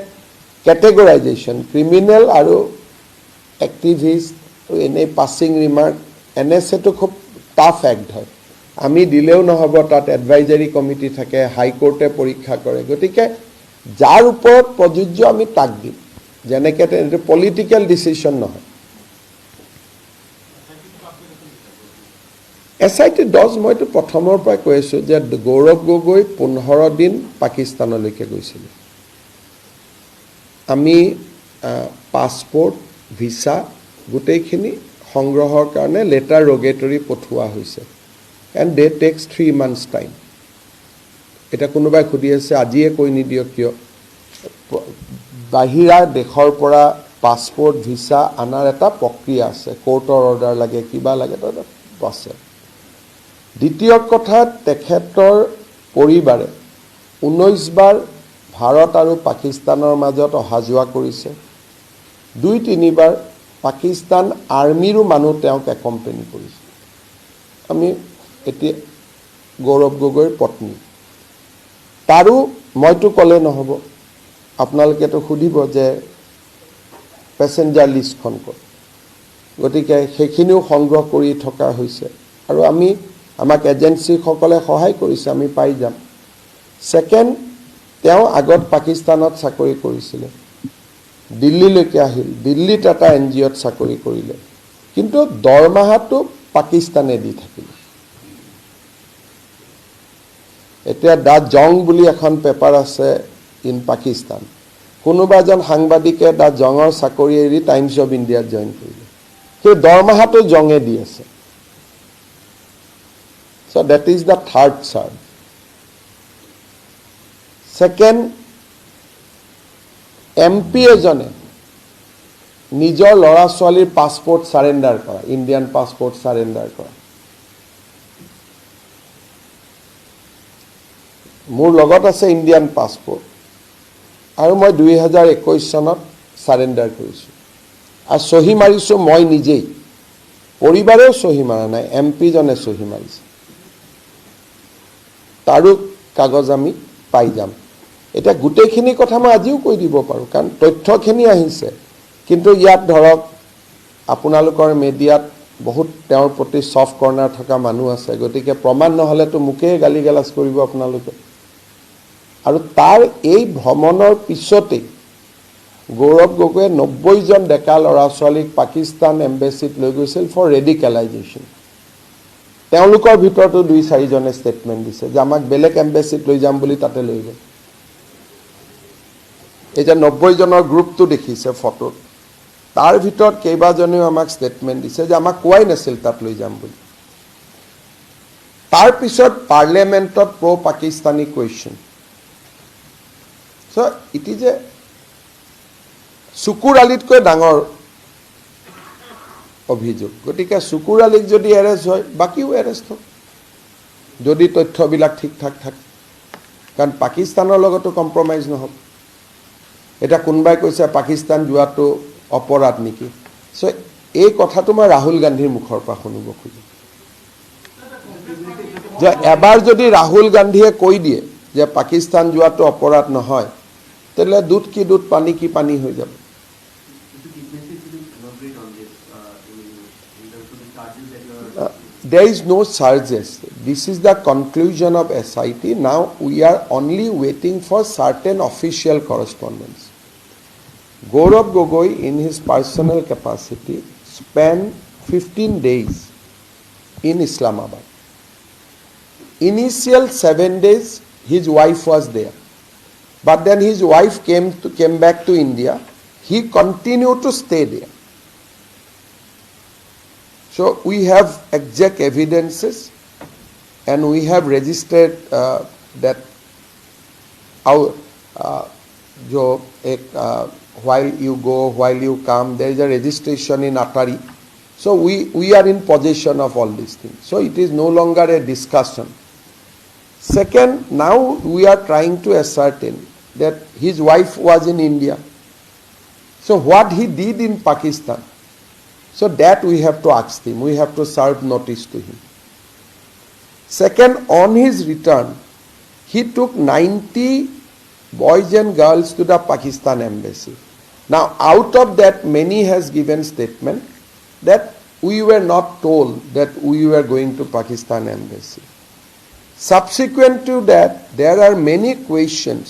Speaker 1: কেটেগৰাইজেশ্যন ক্ৰিমিনেল আৰু এক্টিভিষ্ট এনে পাছিং ৰিমাৰ্ক NSAটো খুব টাফ এক্ট হয় আমি দিলেও নহ'ব তাত এডভাইজাৰী কমিটি থাকে হাইকোৰ্টে পৰীক্ষা কৰে গতিকে যাৰ ওপৰত প্ৰযোজ্য আমি তাক দিম যেনেকৈ এইটো পলিটিকেল ডিচিশ্যন নহয় SIT 10 মইতো প্ৰথমৰ পৰাই কৈ আছোঁ যে গৌৰৱ গগৈ 15 দিন পাকিস্তানলৈকে গৈছিল আমি পাছপোৰ্ট ভিছা গোটেইখিনি সংগ্ৰহৰ কাৰণে লেটাৰ ৰগেটৰী পঠোৱা হৈছে and they takes 3 months time এটা কোনোবাই সুধি আছে আজিয়ে কৈ নিদিয়ক কিয় বাহিৰা দেশৰ পৰা পাছপোৰ্ট ভিছা আনাৰ এটা প্ৰক্ৰিয়া আছে কোৰ্টৰ অৰ্ডাৰ লাগে কিবা লাগে তাত আছে দ্বিতীয় কথা তেখেতৰ পৰিবাৰে 19 বাৰ ভাৰত আৰু পাকিস্তানৰ মাজত অহা যোৱা কৰিছে 2-3বাৰ পাকিস্তান আৰ্মিৰো মানুহ তেওঁক একম্পেনি কৰিছে আমি এতিয়া গৌৰৱ গগৈৰ পত্নী তাৰো মইতো ক'লে নহ'ব আপোনালোকেতো সুধিব যে পেছেঞ্জাৰ লিষ্টখন ক'ত গতিকে সেইখিনিও সংগ্ৰহ কৰি থকা হৈছে আৰু আমাক এজেন্সিসকলে সহায় কৰিছে আমি পাই যাম সেকেন্ড তেওঁ আগত পাকিস্তানত চাকৰি কৰিছিলে দিল্লীলৈকে আহিল দিল্লীত এটা এনজিঅ'ত চাকৰি কৰিলে কিন্তু দৰমহাটো পাকিস্তানে দি থাকিলে এতিয়া দা জং বুলি এখন পেপাৰ আছে ইন পাকিস্তান কোনোবা এজন সাংবাদিকে দা জঙৰ চাকৰি এৰি টাইমছ অফ ইণ্ডিয়াত জইন কৰিলে সেই দৰমহাটো জঙে দি আছে so that is the third charge second MP এজনে নিজৰ ল'ৰা ছোৱালীৰ পাছপোৰ্ট সাৰেন্ডাৰ কৰা ইণ্ডিয়ান পাছপোৰ্ট সাৰেন্ডাৰ কৰা মোৰ লগত আছে ইণ্ডিয়ান পাছপোৰ্ট আৰু মই 2021 চনত সাৰেন্ডাৰ কৰিছো আৰু সহি মাৰিছো মই নিজেই পৰিবাৰেও সহি মাৰা নাই MP জনে সহি মাৰিছে তাৰো কাগজ আমি পাই যাম এটা গুটেখিনি কথা মই আজিও কৈ দিব পাৰো কাৰণ তথ্যখিনি আহিছে কিন্তু ইয়াত ধৰক আপোনালোকৰ মিডিয়াত বহুত তেওঁৰ প্ৰতি সফট কৰ্নাৰ থকা মানুহ আছে গতিকে প্ৰমাণ নহলেতো মুকে গালি গালাজ কৰিব আপোনালোকে আৰু তাৰ এই ভ্ৰমণৰ পিছতে গৌৰৱ গগৈয়ে 90 জন ডেকা ল'ৰা ছোৱালীক পাকিস্তান এম্বেছিত লৈ গৈছিল ফৰ ৰেডিকেলাইজেশ্যন তেওঁলোকৰ ভিতৰতো 2-4 জনে ষ্টেটমেন্ট দিছে যে আমাক বেলেগ এম্বেছিত লৈ যাম বুলি তাতে লৈ গ'ল এটা 90 জনৰ গ্ৰুপটো দেখিছে ফটোত তাৰ ভিতৰত কেইবাজনেও আমাক ষ্টেটমেন্ট দিছে যে আমাক কোৱাই নাছিল তাত লৈ যাম বুলি তাৰ পিছত পাৰ্লিয়ামেন্টত প্ৰ Pakistani question so it is a সুকুৰ আলীতকৈ ডাঙৰ অভিযোগ গতিকে সুকুৰ আলীক যদি এৰেষ্ট হয় বাকিও এৰেষ্ট হয় যদি তথ্যবিলাক ঠিকঠাক থাকে কাৰণ পাকিস্তানৰ লগতো কম্প্ৰমাইজ নহব এটা কোনবাই কৈছে পাকিস্তান যোৱাটো অপৰাধ নেকি সো এই কথাটো মই ৰাহুল গান্ধীৰ মুখৰ পৰা শুনিব খুজিম যে এবাৰ যদি ৰাহুল গান্ধীয়ে কৈ দিয়ে যে পাকিস্তান যোৱাটো অপৰাধ নহয় তেলে দুধ কি দুধ পানী কি পানী হৈ যাব there is no charges this is the conclusion of SIT now we are only waiting for certain official correspondence Gaurav Gogoi in his personal capacity spent 15 days in Islamabad initial 7 days his wife was there but then his wife came back to India he continued to stay there so we have exact evidences and we have registered that our while you go while you come there is a registration in Atari so we are in possession of all these things so it is no longer a discussion second now we are trying to ascertain that his wife was in India so what he did in Pakistan so that we have to ask him we have to serve notice to him second on his return he took 90 boys and girls to the Pakistan embassy now out of that many has given statement that we were not told that we were going to Pakistan embassy subsequent to that there are many questions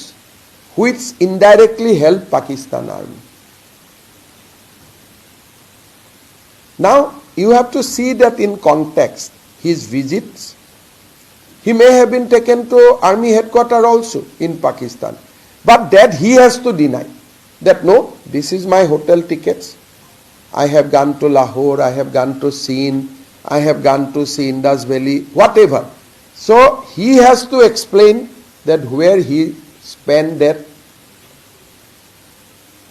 Speaker 1: which indirectly help Pakistan army now you have to see that in context his visits he may have been taken to army headquarters also in Pakistan but that he has to deny that no this is my hotel tickets I have gone to Lahore I have gone to Sindh I have gone to see Indus Valley whatever so he has to explain that where he spent that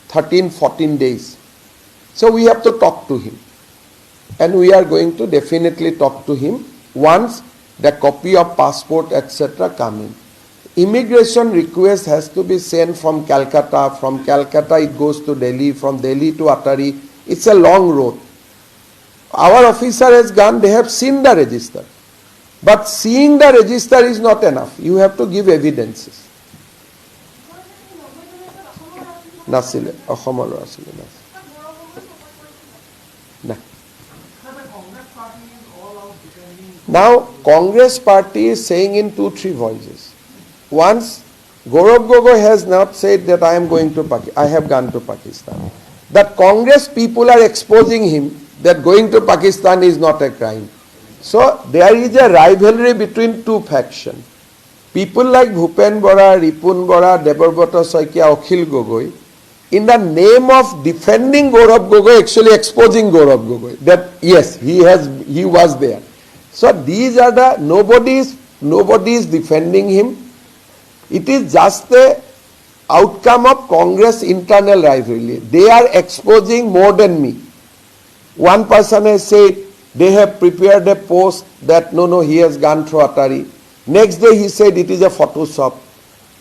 Speaker 1: 13-14 days so we have to talk to him and we are going to definitely talk to him once the copy of passport etc come in immigration request has to be sent from Calcutta. From Calcutta it goes to Delhi. From Delhi to Attari. It's a long road. Our officer has gone, they have seen the register. But seeing the register is not enough. You have to give evidences. Nasile, Asomor asile nasile. Na. Now, Congress party is saying in 2-3 voices. Once, Gaurav Gogoi has not said that I am going to Pakistan. I have gone to Pakistan. That Congress people are exposing him that going to Pakistan is not a crime. So, there is a rivalry between two factions. People like Bhupen Bora, Ripun Bora, Debarbrata Saikia, Akhil Gogoi, in the name of defending Gaurav Gogoi, actually exposing Gaurav Gogoi. That yes, he was there. So these are the, nobody is defending him. It is just the outcome of Congress internal rivalry. They are exposing more than me. One person has said they have prepared a post that no, he has gone through Attari. Next day he said it is a Photoshop.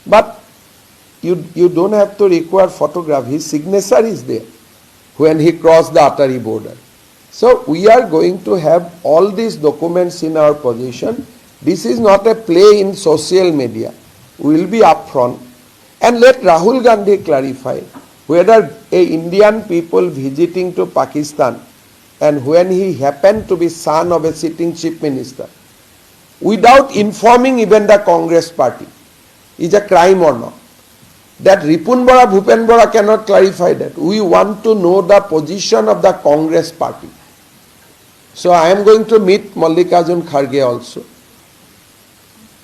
Speaker 1: But you don't have to require photograph. His signature is there when he crossed the Attari border. So we are going to have all these documents in our possession. This is not a play in social media. We will be upfront. And let Rahul Gandhi clarify whether a Indian people visiting to Pakistan and when he happened to be son of a sitting chief minister, without informing even the Congress party, is a crime or not. That Ripun Bora, Bhupen Bora cannot clarify that. We want to know the position of the Congress party. So I am going to meet Mallikarjun Kharge also.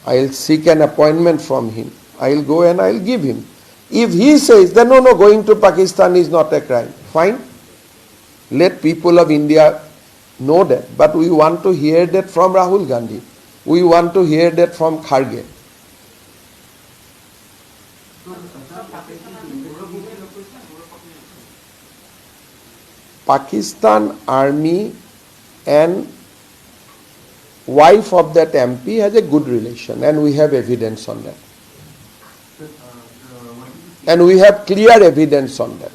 Speaker 1: I will seek an appointment from him. I will go and I will give him. If he says that no, going to Pakistan is not a crime, fine. Let people of India know that. But we want to hear that from Rahul Gandhi. We want to hear that from Kharge. Pakistan Army and wife of that MP has a good relation, and we have evidence on that. And we have clear evidence on that.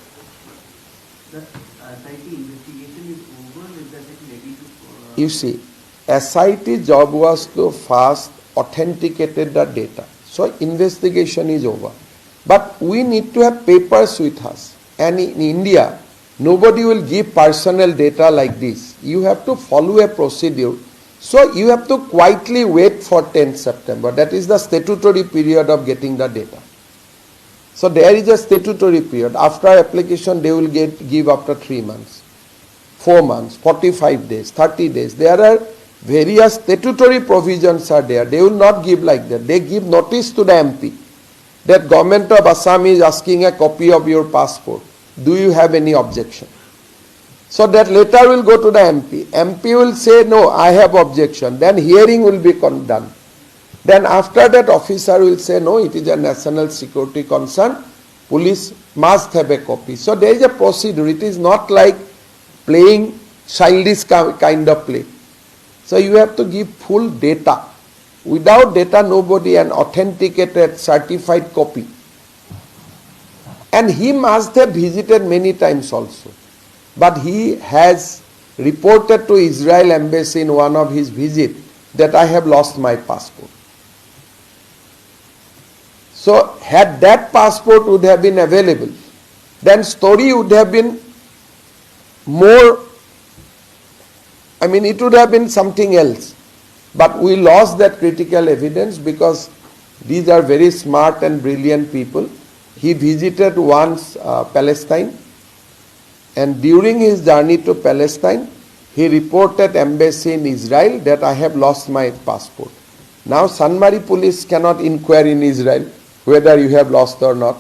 Speaker 2: The SIT investigation is over. Is that it ready to?
Speaker 1: You see, SIT job was to first authenticate the data. So investigation is over. But we need to have papers with us. And in India, nobody will give personal data like this. You have to follow a procedure. So you have to quietly wait for 10th September. That is the statutory period of getting the data. So there is a statutory period. After application, they will give after 3 months, 4 months, 45 days, 30 days. There are various statutory provisions are there. They will not give like that. They give notice to the MP that government of Assam is asking a copy of your passport. Do you have any objection? So that letter will go to the MP. MP will say, no, I have objection. Then hearing will be done. Then after that, officer will say, no, it is a national security concern. Police must have a copy. So there is a procedure. It is not like playing childish kind of play. So you have to give full data. Without data, nobody an authenticated, certified copy. And he must have visited many times also. But he has reported to Israel embassy in one of his visits that I have lost my passport. So had that passport would have been available, then story would have been more, it would have been something else. But we lost that critical evidence because these are very smart and brilliant people. He visited once Palestine, and during his journey to Palestine, he reported embassy in Israel that I have lost my passport. Now Sanmari police cannot inquire in Israel whether you have lost or not.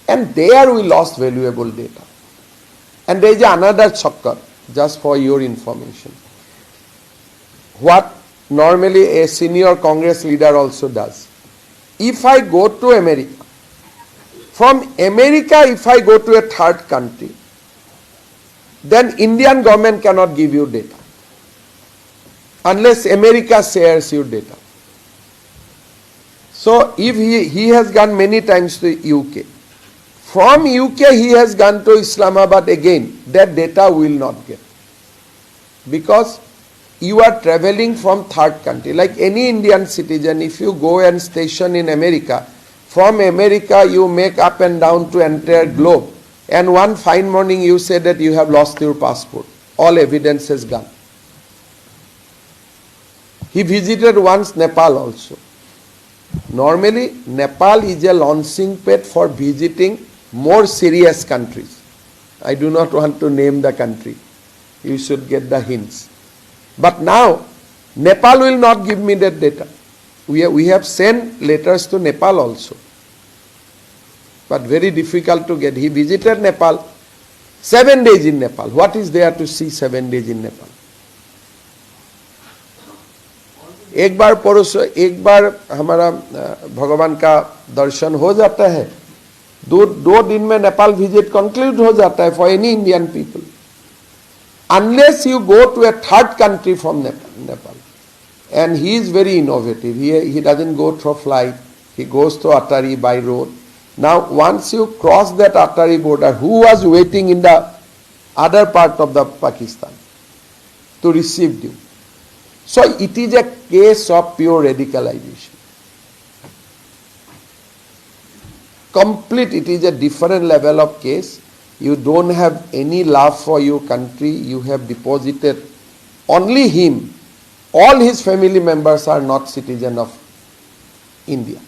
Speaker 1: And there we lost valuable data. And there is another chakkar, just for your information. What normally a senior Congress leader also does. If I go to America, from America if I go to a third country, then Indian government cannot give you data unless America shares your data. So if he has gone many times to UK. From UK he has gone to Islamabad again. That data will not get. Because you are traveling from third country. Like any Indian citizen, if you go and station in America, from America you make up and down to entire globe. And one fine morning you say that you have lost your passport. All evidence is gone. He visited once Nepal also. Normally, Nepal is a launching pad for visiting more serious countries. I do not want to name the country. You should get the hints. But now, Nepal will not give me that data. We have sent letters to Nepal also. But very difficult to get. He visited Nepal. 7 days in Nepal. What is there to see 7 days in Nepal? एक बार हमारा भगवान का दर्शन हो जाता है, दो दिन में नेपाल विजिट कंक्लूड हो जाता है for any Indian people. Unless you go to a third country from Nepal. And he is very innovative. He doesn't go through flight. He goes to Atari by road. Now once you cross that Atari border, who was waiting in the other part of the Pakistan to receive you? So it is a case of pure radicalization. Complete, it is a different level of case. You don't have any love for your country. You have deposited only him. All his family members are not citizen of India.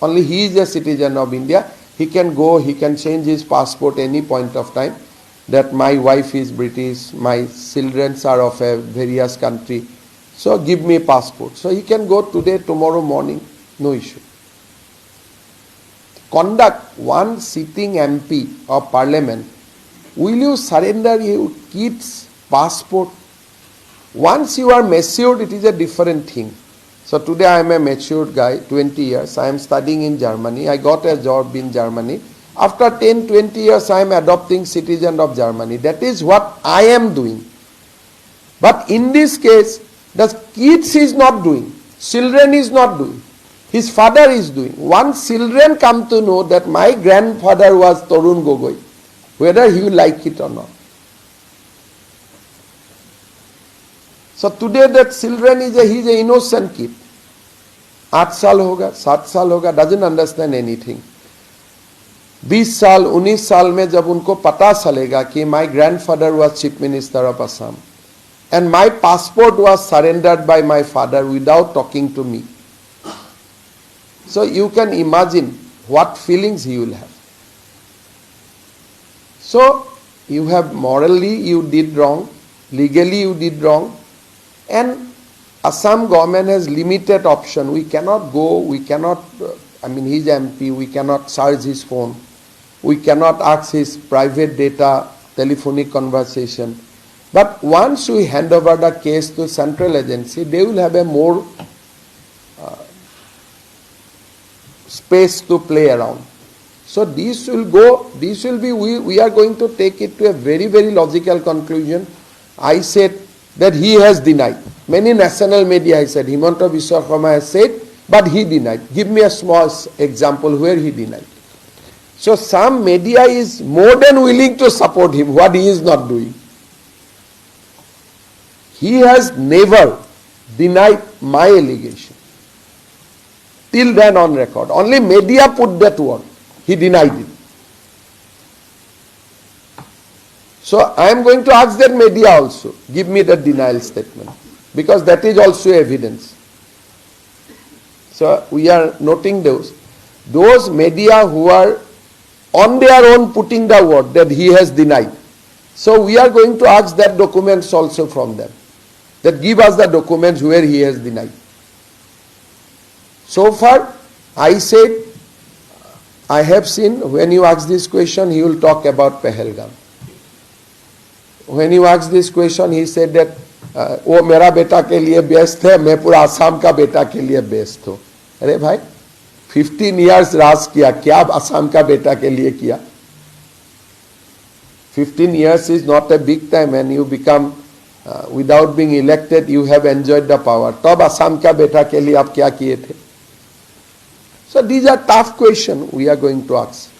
Speaker 1: Only he is a citizen of India. He can go, he can change his passport any point of time. That my wife is British, my children are of a various country. So give me a passport. So he can go today, tomorrow morning, no issue. Conduct one sitting MP of parliament. Will you surrender your kid's passport? Once you are matured, it is a different thing. So today I am a matured guy, 20 years. I am studying in Germany. I got a job in Germany. After 10, 20 years, I am adopting citizen of Germany. That is what I am doing. But in this case, the kids is not doing. Children is not doing. His father is doing. Once children come to know that my grandfather was Tarun Gogoi, whether he will like it or not. So today that children is he is an innocent kid. 8 साल होगा, 7 साल होगा, doesn't understand anything. 20 साल, 19 साल में जब उनको पता चलेगा कि my grandfather was chief minister of Assam and my passport was surrendered by my father without talking to me. So you can imagine what feelings he will have. So you have morally you did wrong, legally you did wrong, and Assam government has limited option. We cannot go, we cannot, he's MP, we cannot search his phone, we cannot ask his private data, telephonic conversation. But once we hand over the case to central agency, they will have a more space to play around. So this will be, we are going to take it to a very, very logical conclusion. I said that he has denied. Many national media has said, Himanta Biswa Sarma has said, but he denied. Give me a small example where he denied. So some media is more than willing to support him, what he is not doing. He has never denied my allegation. Till then on record. Only media put that word. He denied it. So I am going to ask that media also. Give me the denial statement. Because that is also evidence. So we are noting those. Those media who are on their own putting the word that he has denied. So we are going to ask that documents also from them. That give us the documents where he has denied. So far, I said, I have seen, when you ask this question, he will talk about Pahalgam. When you ask this question, he said that, वो मेरा बेटा के लिए बेस्ट है, मैं पूरा आसाम का बेटा के लिए बेस्ट हूँ. अरे भाई, 15 years राज किया, क्या आसाम का बेटा के लिए किया? 15 years is not a big time and you become, without being elected, you have enjoyed the power. तब आसाम का बेटा के लिए आप क्या किए थे? So these are tough questions we are going to ask.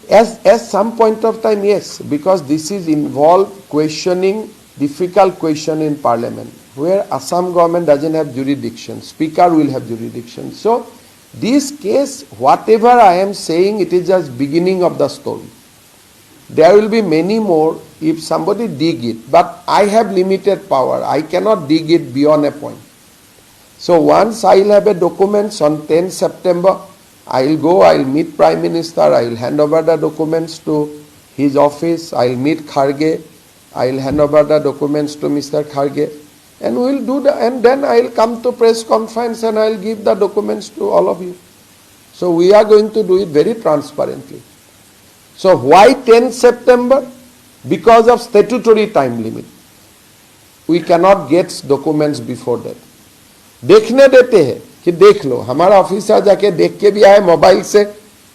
Speaker 1: As some point of time, yes, because this is involved questioning difficult question in Parliament, where Assam government doesn't have jurisdiction, Speaker will have jurisdiction. So this case, whatever I am saying, it is just beginning of the story. There will be many more if somebody dig it, but I have limited power. I cannot dig it beyond a point. So once I will have a documents on 10 September, I will go, I will meet Prime Minister, I will hand over the documents to his office, I will meet Kharge, I will hand over the documents to Mr. Kharge, and we will do that, and then I will come to press conference and I will give the documents to all of you. So we are going to do it very transparently. So why 10 September? Because of statutory time limit. We cannot get documents before that. देखने देते हैं कि देख लो, हमारा ऑफिसर जाके देख के भी आए, मोबाइल से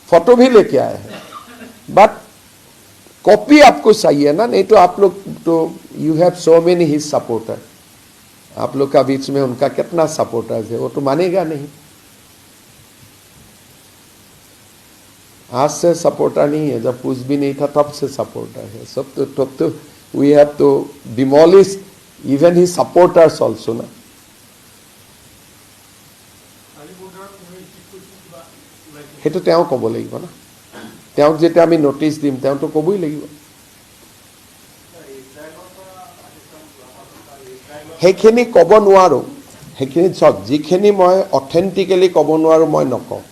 Speaker 1: फोटो भी लेके आए हैं, बट कॉपी आपको चाहिए ना, नहीं तो आप लोग तो you have so many his supporter, आप लोग का बीच में उनका कितना सपोर्टर्स है, वो तो मानेगा नहीं. आज से सपोर्टर नहीं है, जब कुछ भी नहीं था तब से सपोर्टर है. सब तो तब तो we have to demolish even his supporters also ना. সেইটো তেওঁ ক'ব লাগিব না, তেওঁক যেতিয়া আমি নটিচ দিম তেওঁতো ক'বই লাগিব. সেইখিনি ক'ব নোৱাৰোঁ, সেইখিনি চাওক, যিখিনি মই অথেণ্টিকেলি ক'ব নোৱাৰোঁ মই নকওঁ.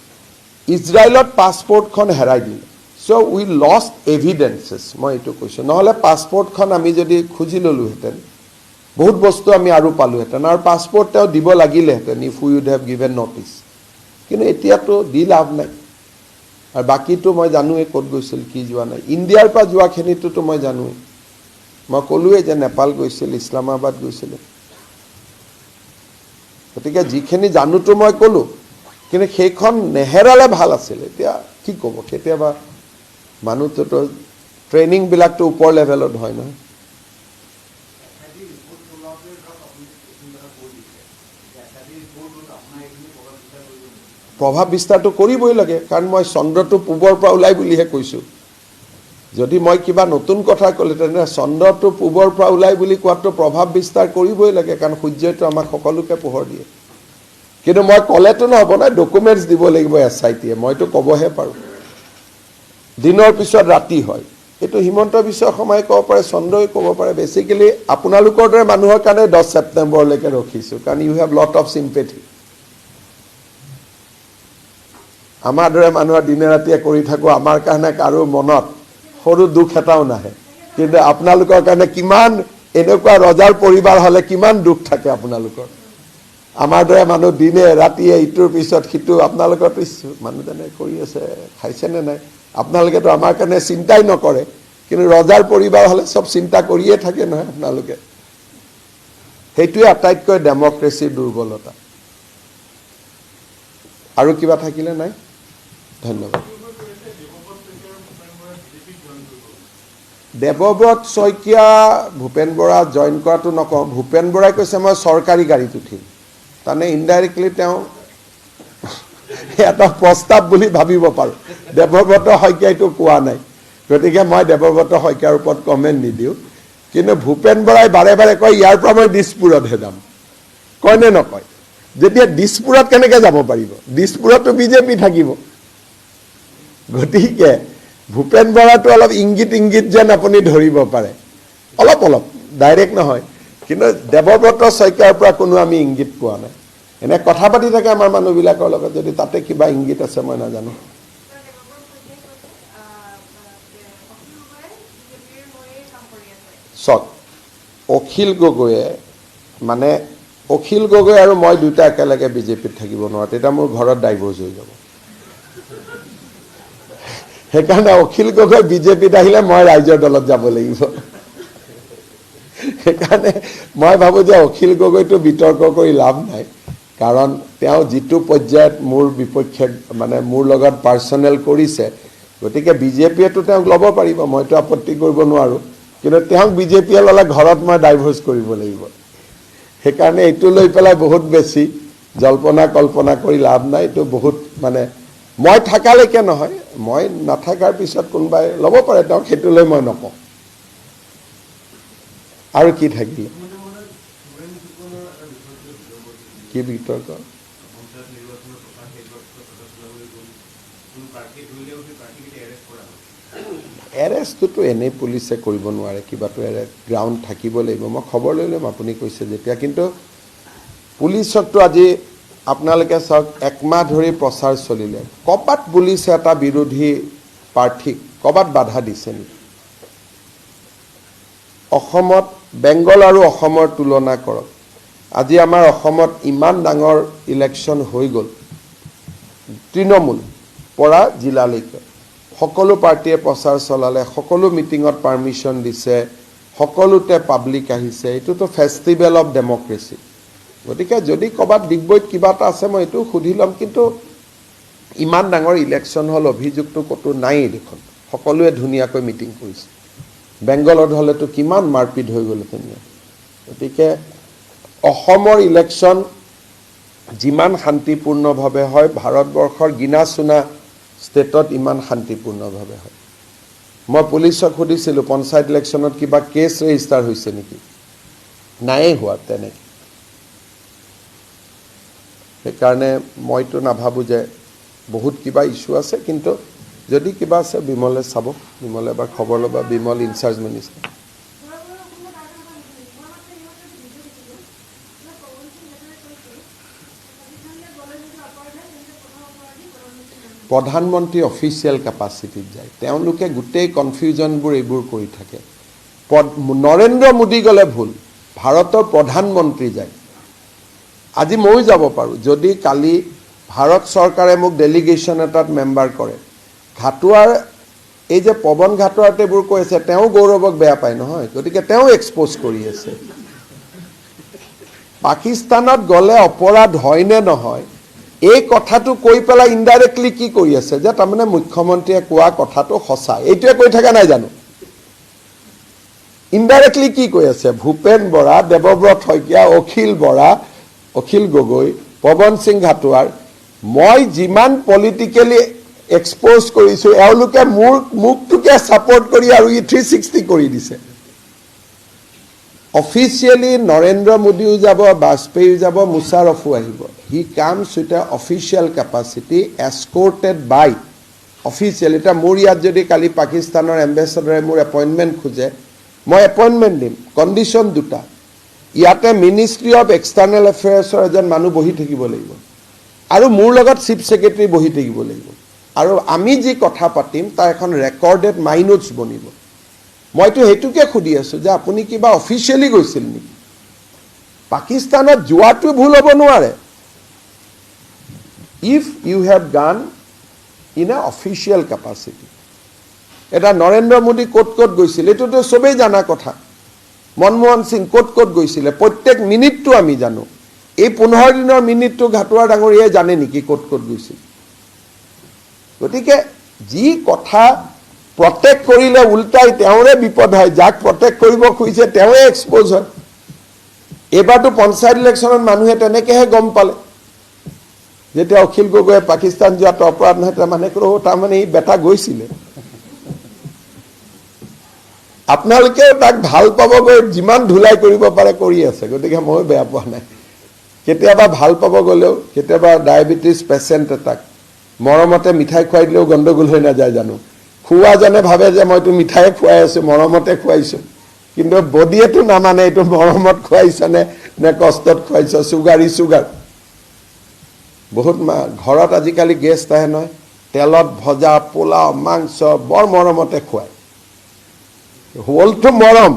Speaker 1: ইজৰাইলত পাছপৰ্টখন হেৰাই দিলে, চ' উই লষ্ট এভিডেন্সেছ, মই এইটো কৈছোঁ. নহ'লে পাছপৰ্টখন আমি যদি খুজি ল'লোহেঁতেন বহুত বস্তু আমি আৰু পালোহেঁতেন, আৰু পাছপৰ্ট তেওঁ দিব লাগিলেহেঁতেন if we would have given notice. কিন্তু এতিয়াতো দি লাভ নাই. আৰু বাকীটো মই জানোৱেই ক'ত গৈছিল, কি যোৱা নাই. ইণ্ডিয়াৰ পৰা যোৱাখিনিতো মই জানোৱেই, মই ক'লোৱেই যে নেপাল গৈছিল, ইছলামাবাদ গৈছিল. গতিকে যিখিনি জানোতো মই ক'লোঁ, কিন্তু সেইখন নেহেৰালে ভাল আছিল. এতিয়া কি ক'ব, কেতিয়াবা মানুহটোতো ট্ৰেইনিংবিলাকতো ওপৰ লেভেলত হয় নহয়. প্ৰভাৱ বিস্তাৰটো কৰিবই লাগে, কাৰণ মই চন্দ্ৰটো পূবৰ পৰা ওলাই বুলিহে কৈছোঁ. যদি মই কিবা নতুন কথা ক'লে তেনেহ'লে চন্দ্ৰটো পূবৰ পৰা ওলাই বুলি কোৱাটো প্ৰভাৱ বিস্তাৰ কৰিবই লাগে, কাৰণ সূৰ্যটো আমাক সকলোকে পোহৰ দিয়ে. কিন্তু মই ক'লেতো নহ'ব না, ডকুমেণ্টছ দিব লাগিব SIT-য়ে, মইতো ক'বহে পাৰোঁ. দিনৰ পিছত ৰাতি হয়, এইটো হিমন্ত বিশ্ব শৰ্মাই ক'ব পাৰে, চন্দ্ৰই ক'ব পাৰে. বেচিকেলি আপোনালোকৰ দৰে মানুহৰ কাৰণে 10 ছেপ্টেম্বৰলৈকে ৰখিছোঁ, কাৰণ you have lot of sympathy. আমাৰ দৰে মানুহৰ দিনে ৰাতিয়ে কৰি থাকোঁ, আমাৰ কাৰণে কাৰো মনত সৰু দুখ এটাও নাহে. কিন্তু আপোনালোকৰ কাৰণে কিমান, এনেকুৱা ৰজাৰ পৰিবাৰ হ'লে কিমান দুখ থাকে আপোনালোকৰ. আমাৰ দৰে মানুহ দিনে ৰাতিয়ে ইটোৰ পিছত সিটো, আপোনালোকৰ মানুহজনে কৰি আছে, খাইছেনে নাই, আপোনালোকেতো আমাৰ কাৰণে চিন্তাই নকৰে. কিন্তু ৰজাৰ পৰিবাৰ হ'লে চব চিন্তা কৰিয়ে থাকে নহয় আপোনালোকে. সেইটোৱে আটাইতকৈ ডেমক্ৰেচিৰ দুৰ্বলতা. আৰু কিবা থাকিলে নাই? ধন্যবাদ. দেৱব্ৰত শইকীয়া ভূপেন বৰা জইন কৰাটো নকওঁ. ভূপেন বৰাই কৈছে মই চৰকাৰী গাড়ীত উঠিম, তাৰমানে ইনডাইৰেক্টলি তেওঁ এটা প্ৰস্তাৱ বুলি ভাবিব পাৰোঁ. দেৱব্ৰত শইকীয়াইটো কোৱা নাই, গতিকে মই দেৱব্ৰত শইকীয়াৰ ওপৰত কমেণ্ট নিদিওঁ. কিন্তু ভূপেন বৰাই বাৰে বাৰে কয় ইয়াৰ পৰা মই দিছপুৰতহে যাম, কয়নে নকয়? যেতিয়া দিছপুৰত কেনেকৈ যাব পাৰিব? দিছপুৰতো বিজেপি থাকিব. গতিকে ভূপেন বৰাটো অলপ ইংগিত যেন আপুনি ধৰিব পাৰে, অলপ অলপ, ডাইৰেক্ট নহয়. কিন্তু দেৱব্ৰত শইকীয়াৰ পৰা কোনো আমি ইংগিত পোৱা নাই. এনে কথা পাতি থাকে আমাৰ মানুহবিলাকৰ লগত, যদি তাতে কিবা ইংগিত আছে মই নাজানো. চক, অখিল গগৈয়ে মানে অখিল গগৈ আৰু মই দুটা একেলগে বিজেপিত থাকিব নোৱাৰোঁ, তেতিয়া মোৰ ঘৰত ডাইভৰ্চ হৈ যাব. সেইকাৰণে অখিল গগৈ বিজেপিত আহিলে মই ৰাইজৰ দলত যাব লাগিব. সেইকাৰণে মই ভাবোঁ যে অখিল গগৈটো বিতৰ্ক কৰি লাভ নাই, কাৰণ তেওঁ যিটো পৰ্যায়ত মোৰ বিপক্ষে মানে মোৰ লগত পাৰ্চনেল কৰিছে, গতিকে বিজেপিয়েতো তেওঁক ল'ব পাৰিব, মইতো আপত্তি কৰিব নোৱাৰোঁ. কিন্তু তেওঁক বিজেপিয়ে ল'লে ঘৰত মই ডাইভৰ্চ কৰিব লাগিব. সেইকাৰণে এইটো লৈ পেলাই বহুত বেছি জল্পনা কল্পনা কৰি লাভ নাই এইটো বহুত মানে মই থাকালৈকে নহয় মই নাথাকাৰ পিছত কোনোবাই ল'ব পাৰে তেওঁক সেইটোলৈ মই নকওঁ আৰু কি থাকিলে কি বিতৰ্ক এৰেষ্টটোতো এনেই পুলিচে কৰিব নোৱাৰে কিবাটো গ্ৰাউণ্ড থাকিব লাগিব মই খবৰ লৈ ল'ম আপুনি কৈছে যেতিয়া কিন্তু পুলিচকতো আজি আপোনালোকে চাওক একমাহ ধৰি প্ৰচাৰ চলিলে ক'ৰবাত পুলিচে এটা বিৰোধী প্ৰাৰ্থীক ক'ৰবাত বাধা দিছে নেকি অসমত বেংগল আৰু অসমৰ তুলনা কৰক আজি আমাৰ অসমত ইমান ডাঙৰ ইলেকশ্যন হৈ গ'ল তৃণমূল পৰা জিলালৈকে সকলো পাৰ্টিয়ে প্ৰচাৰ চলালে সকলো মিটিঙত পাৰ্মিশ্যন দিছে সকলোতে পাব্লিক আহিছে এইটোতো ফেষ্টিভেল অফ ডেমক্ৰেচি গতিকে যদি ক'ৰবাত ডিগবৈত কিবা এটা আছে মই এইটো সুধি ল'ম কিন্তু ইমান ডাঙৰ ইলেকশ্যন হ'ল অভিযোগটো ক'তো নায়েই দেখোন সকলোৱে ধুনীয়াকৈ মিটিং কৰিছে বেংগলত হ'লেতো কিমান মাৰপিট হৈ গ'লহেঁতেন গতিকে অসমৰ ইলেকশ্যন যিমান শান্তিপূৰ্ণভাৱে হয় ভাৰতবৰ্ষৰ গিনা চুনা ষ্টেটত ইমান শান্তিপূৰ্ণভাৱে হয় মই পুলিচক সুধিছিলোঁ পঞ্চায়ত ইলেকশ্যনত কিবা কেছ ৰেজিষ্টাৰ হৈছে নেকি নায়েই হোৱা তেনেকৈ সেইকাৰণে মইতো নাভাবোঁ যে বহুত কিবা ইছ্যু আছে কিন্তু যদি কিবা আছে বিমলে চাব বিমলে এবাৰ খবৰ ল'বা বিমল ইনচাৰ্জ মিনিষ্টাৰ প্ৰধানমন্ত্ৰী অফিচিয়েল কেপাচিটিত যায় তেওঁলোকে গোটেই কনফিউজনবোৰ এইবোৰ কৰি থাকে নৰেন্দ্ৰ মোদী গ'লে ভুল ভাৰতৰ প্ৰধানমন্ত্ৰী যায় আজি ময়ো যাব পাৰোঁ যদি কালি ভাৰত চৰকাৰে মোক ডেলিগেশ্যন এটাত মেম্বাৰ কৰে ঘাটুৱাৰ এই যে পৱন ঘাটুৱাৰতে এইবোৰ কৈ আছে তেওঁ গৌৰৱক বেয়া পায় নহয় গতিকে তেওঁ এক্সপ'জ কৰি আছে পাকিস্তানত গ'লে অপৰাধ হয় নে নহয় এই কথাটো কৈ পেলাই ইনডাইৰেক্টলি কি কৰি আছে যে তাৰমানে মুখ্যমন্ত্ৰীয়ে কোৱা কথাটো সঁচা এইটোৱে কৈ থকা নাই জানো ইনডাইৰেক্টলি কি কৈ আছে ভূপেন বৰা দেৱব্ৰত শইকীয়া অখিল গগৈ পৱন সিং ঘাটুৱাৰ মই যিমান পলিটিকেলি এক্সপ'জ কৰিছোঁ এওঁলোকে মোকটোকে ছাপৰ্ট কৰি আৰু 360 কৰি দিছে অফিচিয়েলি নৰেন্দ্ৰ মোদীও যাব বাজপেয়ীও যাব মুছাৰফো আহিব he comes with a official capacity escorted by official এতিয়া মোৰ ইয়াত যদি কালি পাকিস্তানৰ এম্বেচাডৰে মোৰ এপইণ্টমেণ্ট খোজে মই এপইণ্টমেণ্ট দিম কণ্ডিশ্যন দুটা ইয়াতে মিনিষ্ট্ৰী অফ এক্সটাৰ্নেল এফেয়াৰ্ছৰ এজন মানুহ বহি থাকিব লাগিব আৰু মোৰ লগত চিফ ছেক্ৰেটাৰী বহি থাকিব লাগিব আৰু আমি যি কথা পাতিম তাৰ এখন ৰেকৰ্ডেড মাইনোটছ বনিব মইতো সেইটোকে সুধি আছোঁ যে আপুনি কিবা অফিচিয়েলি গৈছিল নেকি পাকিস্তানত যোৱাটো ভুল হ'ব নোৱাৰে ইফ ইউ হেভ গান ইন এ অফিচিয়েল কেপাচিটি এটা নৰেন্দ্ৰ মোদী ক'ত গৈছিল এইটোতো চবেই জানা কথা মনমোহন সিং ক'ত গৈছিলে প্ৰত্যেক মিনিটটো আমি জানো এই 15 দিনৰ মিনিটটো ঘাটুৱাৰ ডাঙৰীয়াই জানে নেকি ক'ত গৈছিল গতিকে যি কথা প্ৰটেক্ট কৰিলে উল্টাই তেওঁৰে বিপদ হয় যাক প্ৰটেক্ট কৰিব খুজিছে তেওঁৱে এক্সপ'জ হয় এইবাৰতো পঞ্চায়ত ইলেকশ্যনত মানুহে তেনেকৈহে গম পালে যেতিয়া অখিল গগৈয়ে পাকিস্তান যোৱাটো অপৰাধ নহয় তাৰমানে ই বেটা গৈছিলে আপোনালোকেও তাক ভাল পাবগৈ যিমান ধুলাই কৰিব পাৰে কৰি আছে গতিকে মই বেয়া পোৱা নাই কেতিয়াবা ভাল পাব গ'লেও কেতিয়াবা ডায়েবেটিছ পেচেণ্ট এটাক মৰমতে মিঠাই খুৱাই দিলেও গণ্ডগোল হৈ নাযায় জানো খুৱাজনে ভাবে যে মইতো মিঠাই খুৱাই আছোঁ মৰমতে খুৱাইছোঁ কিন্তু বডিয়েতো নামানে এইটো মৰমত খুৱাইছনে নে কষ্টত খুৱাইছ চুগাৰ বহুত ঘৰত আজিকালি গেষ্ট আহে নহয় তেলত ভজা পোলাও মাংস বৰ মৰমতে খুৱায় হ'লটো মৰম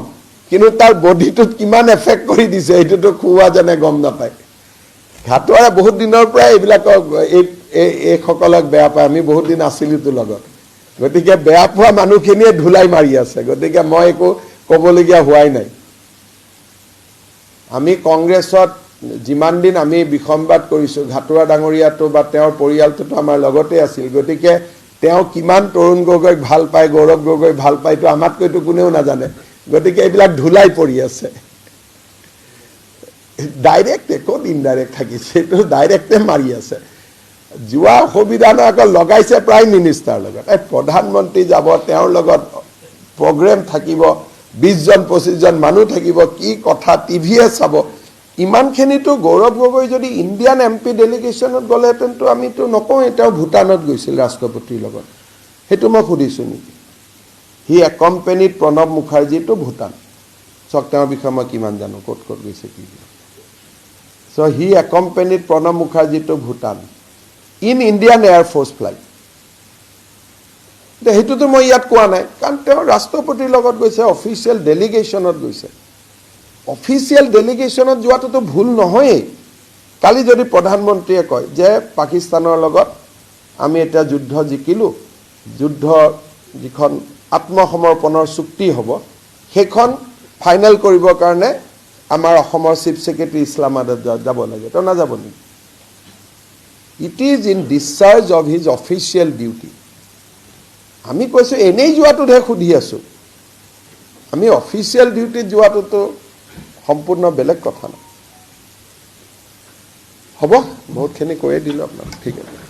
Speaker 1: কিন্তু তাৰ বডিটোত কিমান এফেক্ট কৰি দিছে এইটোতো খুৱাজনে গম নাপায় ঘাটুৱাৰে বহুত দিনৰ পৰা এইবিলাকক এইসকলক বেয়া পায় আমি বহুত দিন আছিলোতো লগত গতিকে বেয়া পোৱা মানুহখিনিয়ে ধুলাই মাৰি আছে গতিকে মই একো ক'বলগীয়া হোৱাই নাই আমি কংগ্ৰেছত যিমান দিন আমি বিসম্বাদ কৰিছোঁ ঘাটুৱা ডাঙৰীয়াটো বা তেওঁৰ পৰিয়ালটোতো আমাৰ লগতে আছিল গতিকে তেওঁ কিমান তৰুণ গগৈক ভাল পায় গৌৰৱ গগৈক ভাল পায়তো আমাতকৈতো কোনেও নাজানে গতিকে এইবিলাক ধুলাই পৰি আছে ডাইৰেক্ট ক'ত ইনডাইৰেক্ট থাকিছে, এইটো ডাইৰেক্টে মাৰি আছে। যোৱা অসুবিধা নাই, আকৌ লগাইছে প্ৰাইম মিনিষ্টাৰৰ লগত। এই প্ৰধানমন্ত্ৰী যাব, তেওঁৰ লগত প্ৰগ্ৰেম থাকিব, 20-25জন মানুহ থাকিব, কি কথা টিভিয়ে চাব। ইমানখিনিতো গৌৰৱ গগৈ যদি ইণ্ডিয়ান MP ডেলিগেশ্যনত গ'লেহেঁতেনতো আমিতো নকওঁ তেওঁ ভূটানত গৈছিল ৰাষ্ট্ৰপতিৰ লগত, সেইটো মই সুধিছোঁ নেকি? হি একম্পেনিড প্ৰণৱ মুখাৰ্জী টু ভূটান। চাওক তেওঁৰ বিষয়ে মই কিমান জানো, ক'ত ক'ত গৈছে কি। So' he accompanied Pranab Mukherjee to Bhutan in Indian air force flight. সেইটোতো মই ইয়াত কোৱা নাই, কাৰণ তেওঁ ৰাষ্ট্ৰপতিৰ লগত গৈছে, অফিচিয়েল ডেলিগেশ্যনত গৈছে। অফিচিয়েল ডেলিগেশ্যনত যোৱাটোতো ভুল নহয়েই। কালি যদি প্ৰধানমন্ত্ৰীয়ে কয় যে পাকিস্তানৰ লগত আমি এতিয়া যুদ্ধ জিকিলোঁ, যুদ্ধ যিখন আত্মসমৰ্পণৰ চুক্তি হ'ব, সেইখন ফাইনেল কৰিবৰ কাৰণে আমাৰ অসমৰ চিফ ছেক্ৰেটাৰী ইছলামাবাদত যাব লাগে, তেওঁ নাযাব নেকি? It is in discharge of his official duty. আমি কৈছোঁ এনেই যোৱাটোতহে সুধি আছোঁ, আমি অফিচিয়েল ডিউটিত যোৱাটোতো সম্পূৰ্ণ বেলেগ কথা ন। হ'ব, বহুতখিনি কৈয়ে দিলোঁ আপোনাক, ঠিক আছে।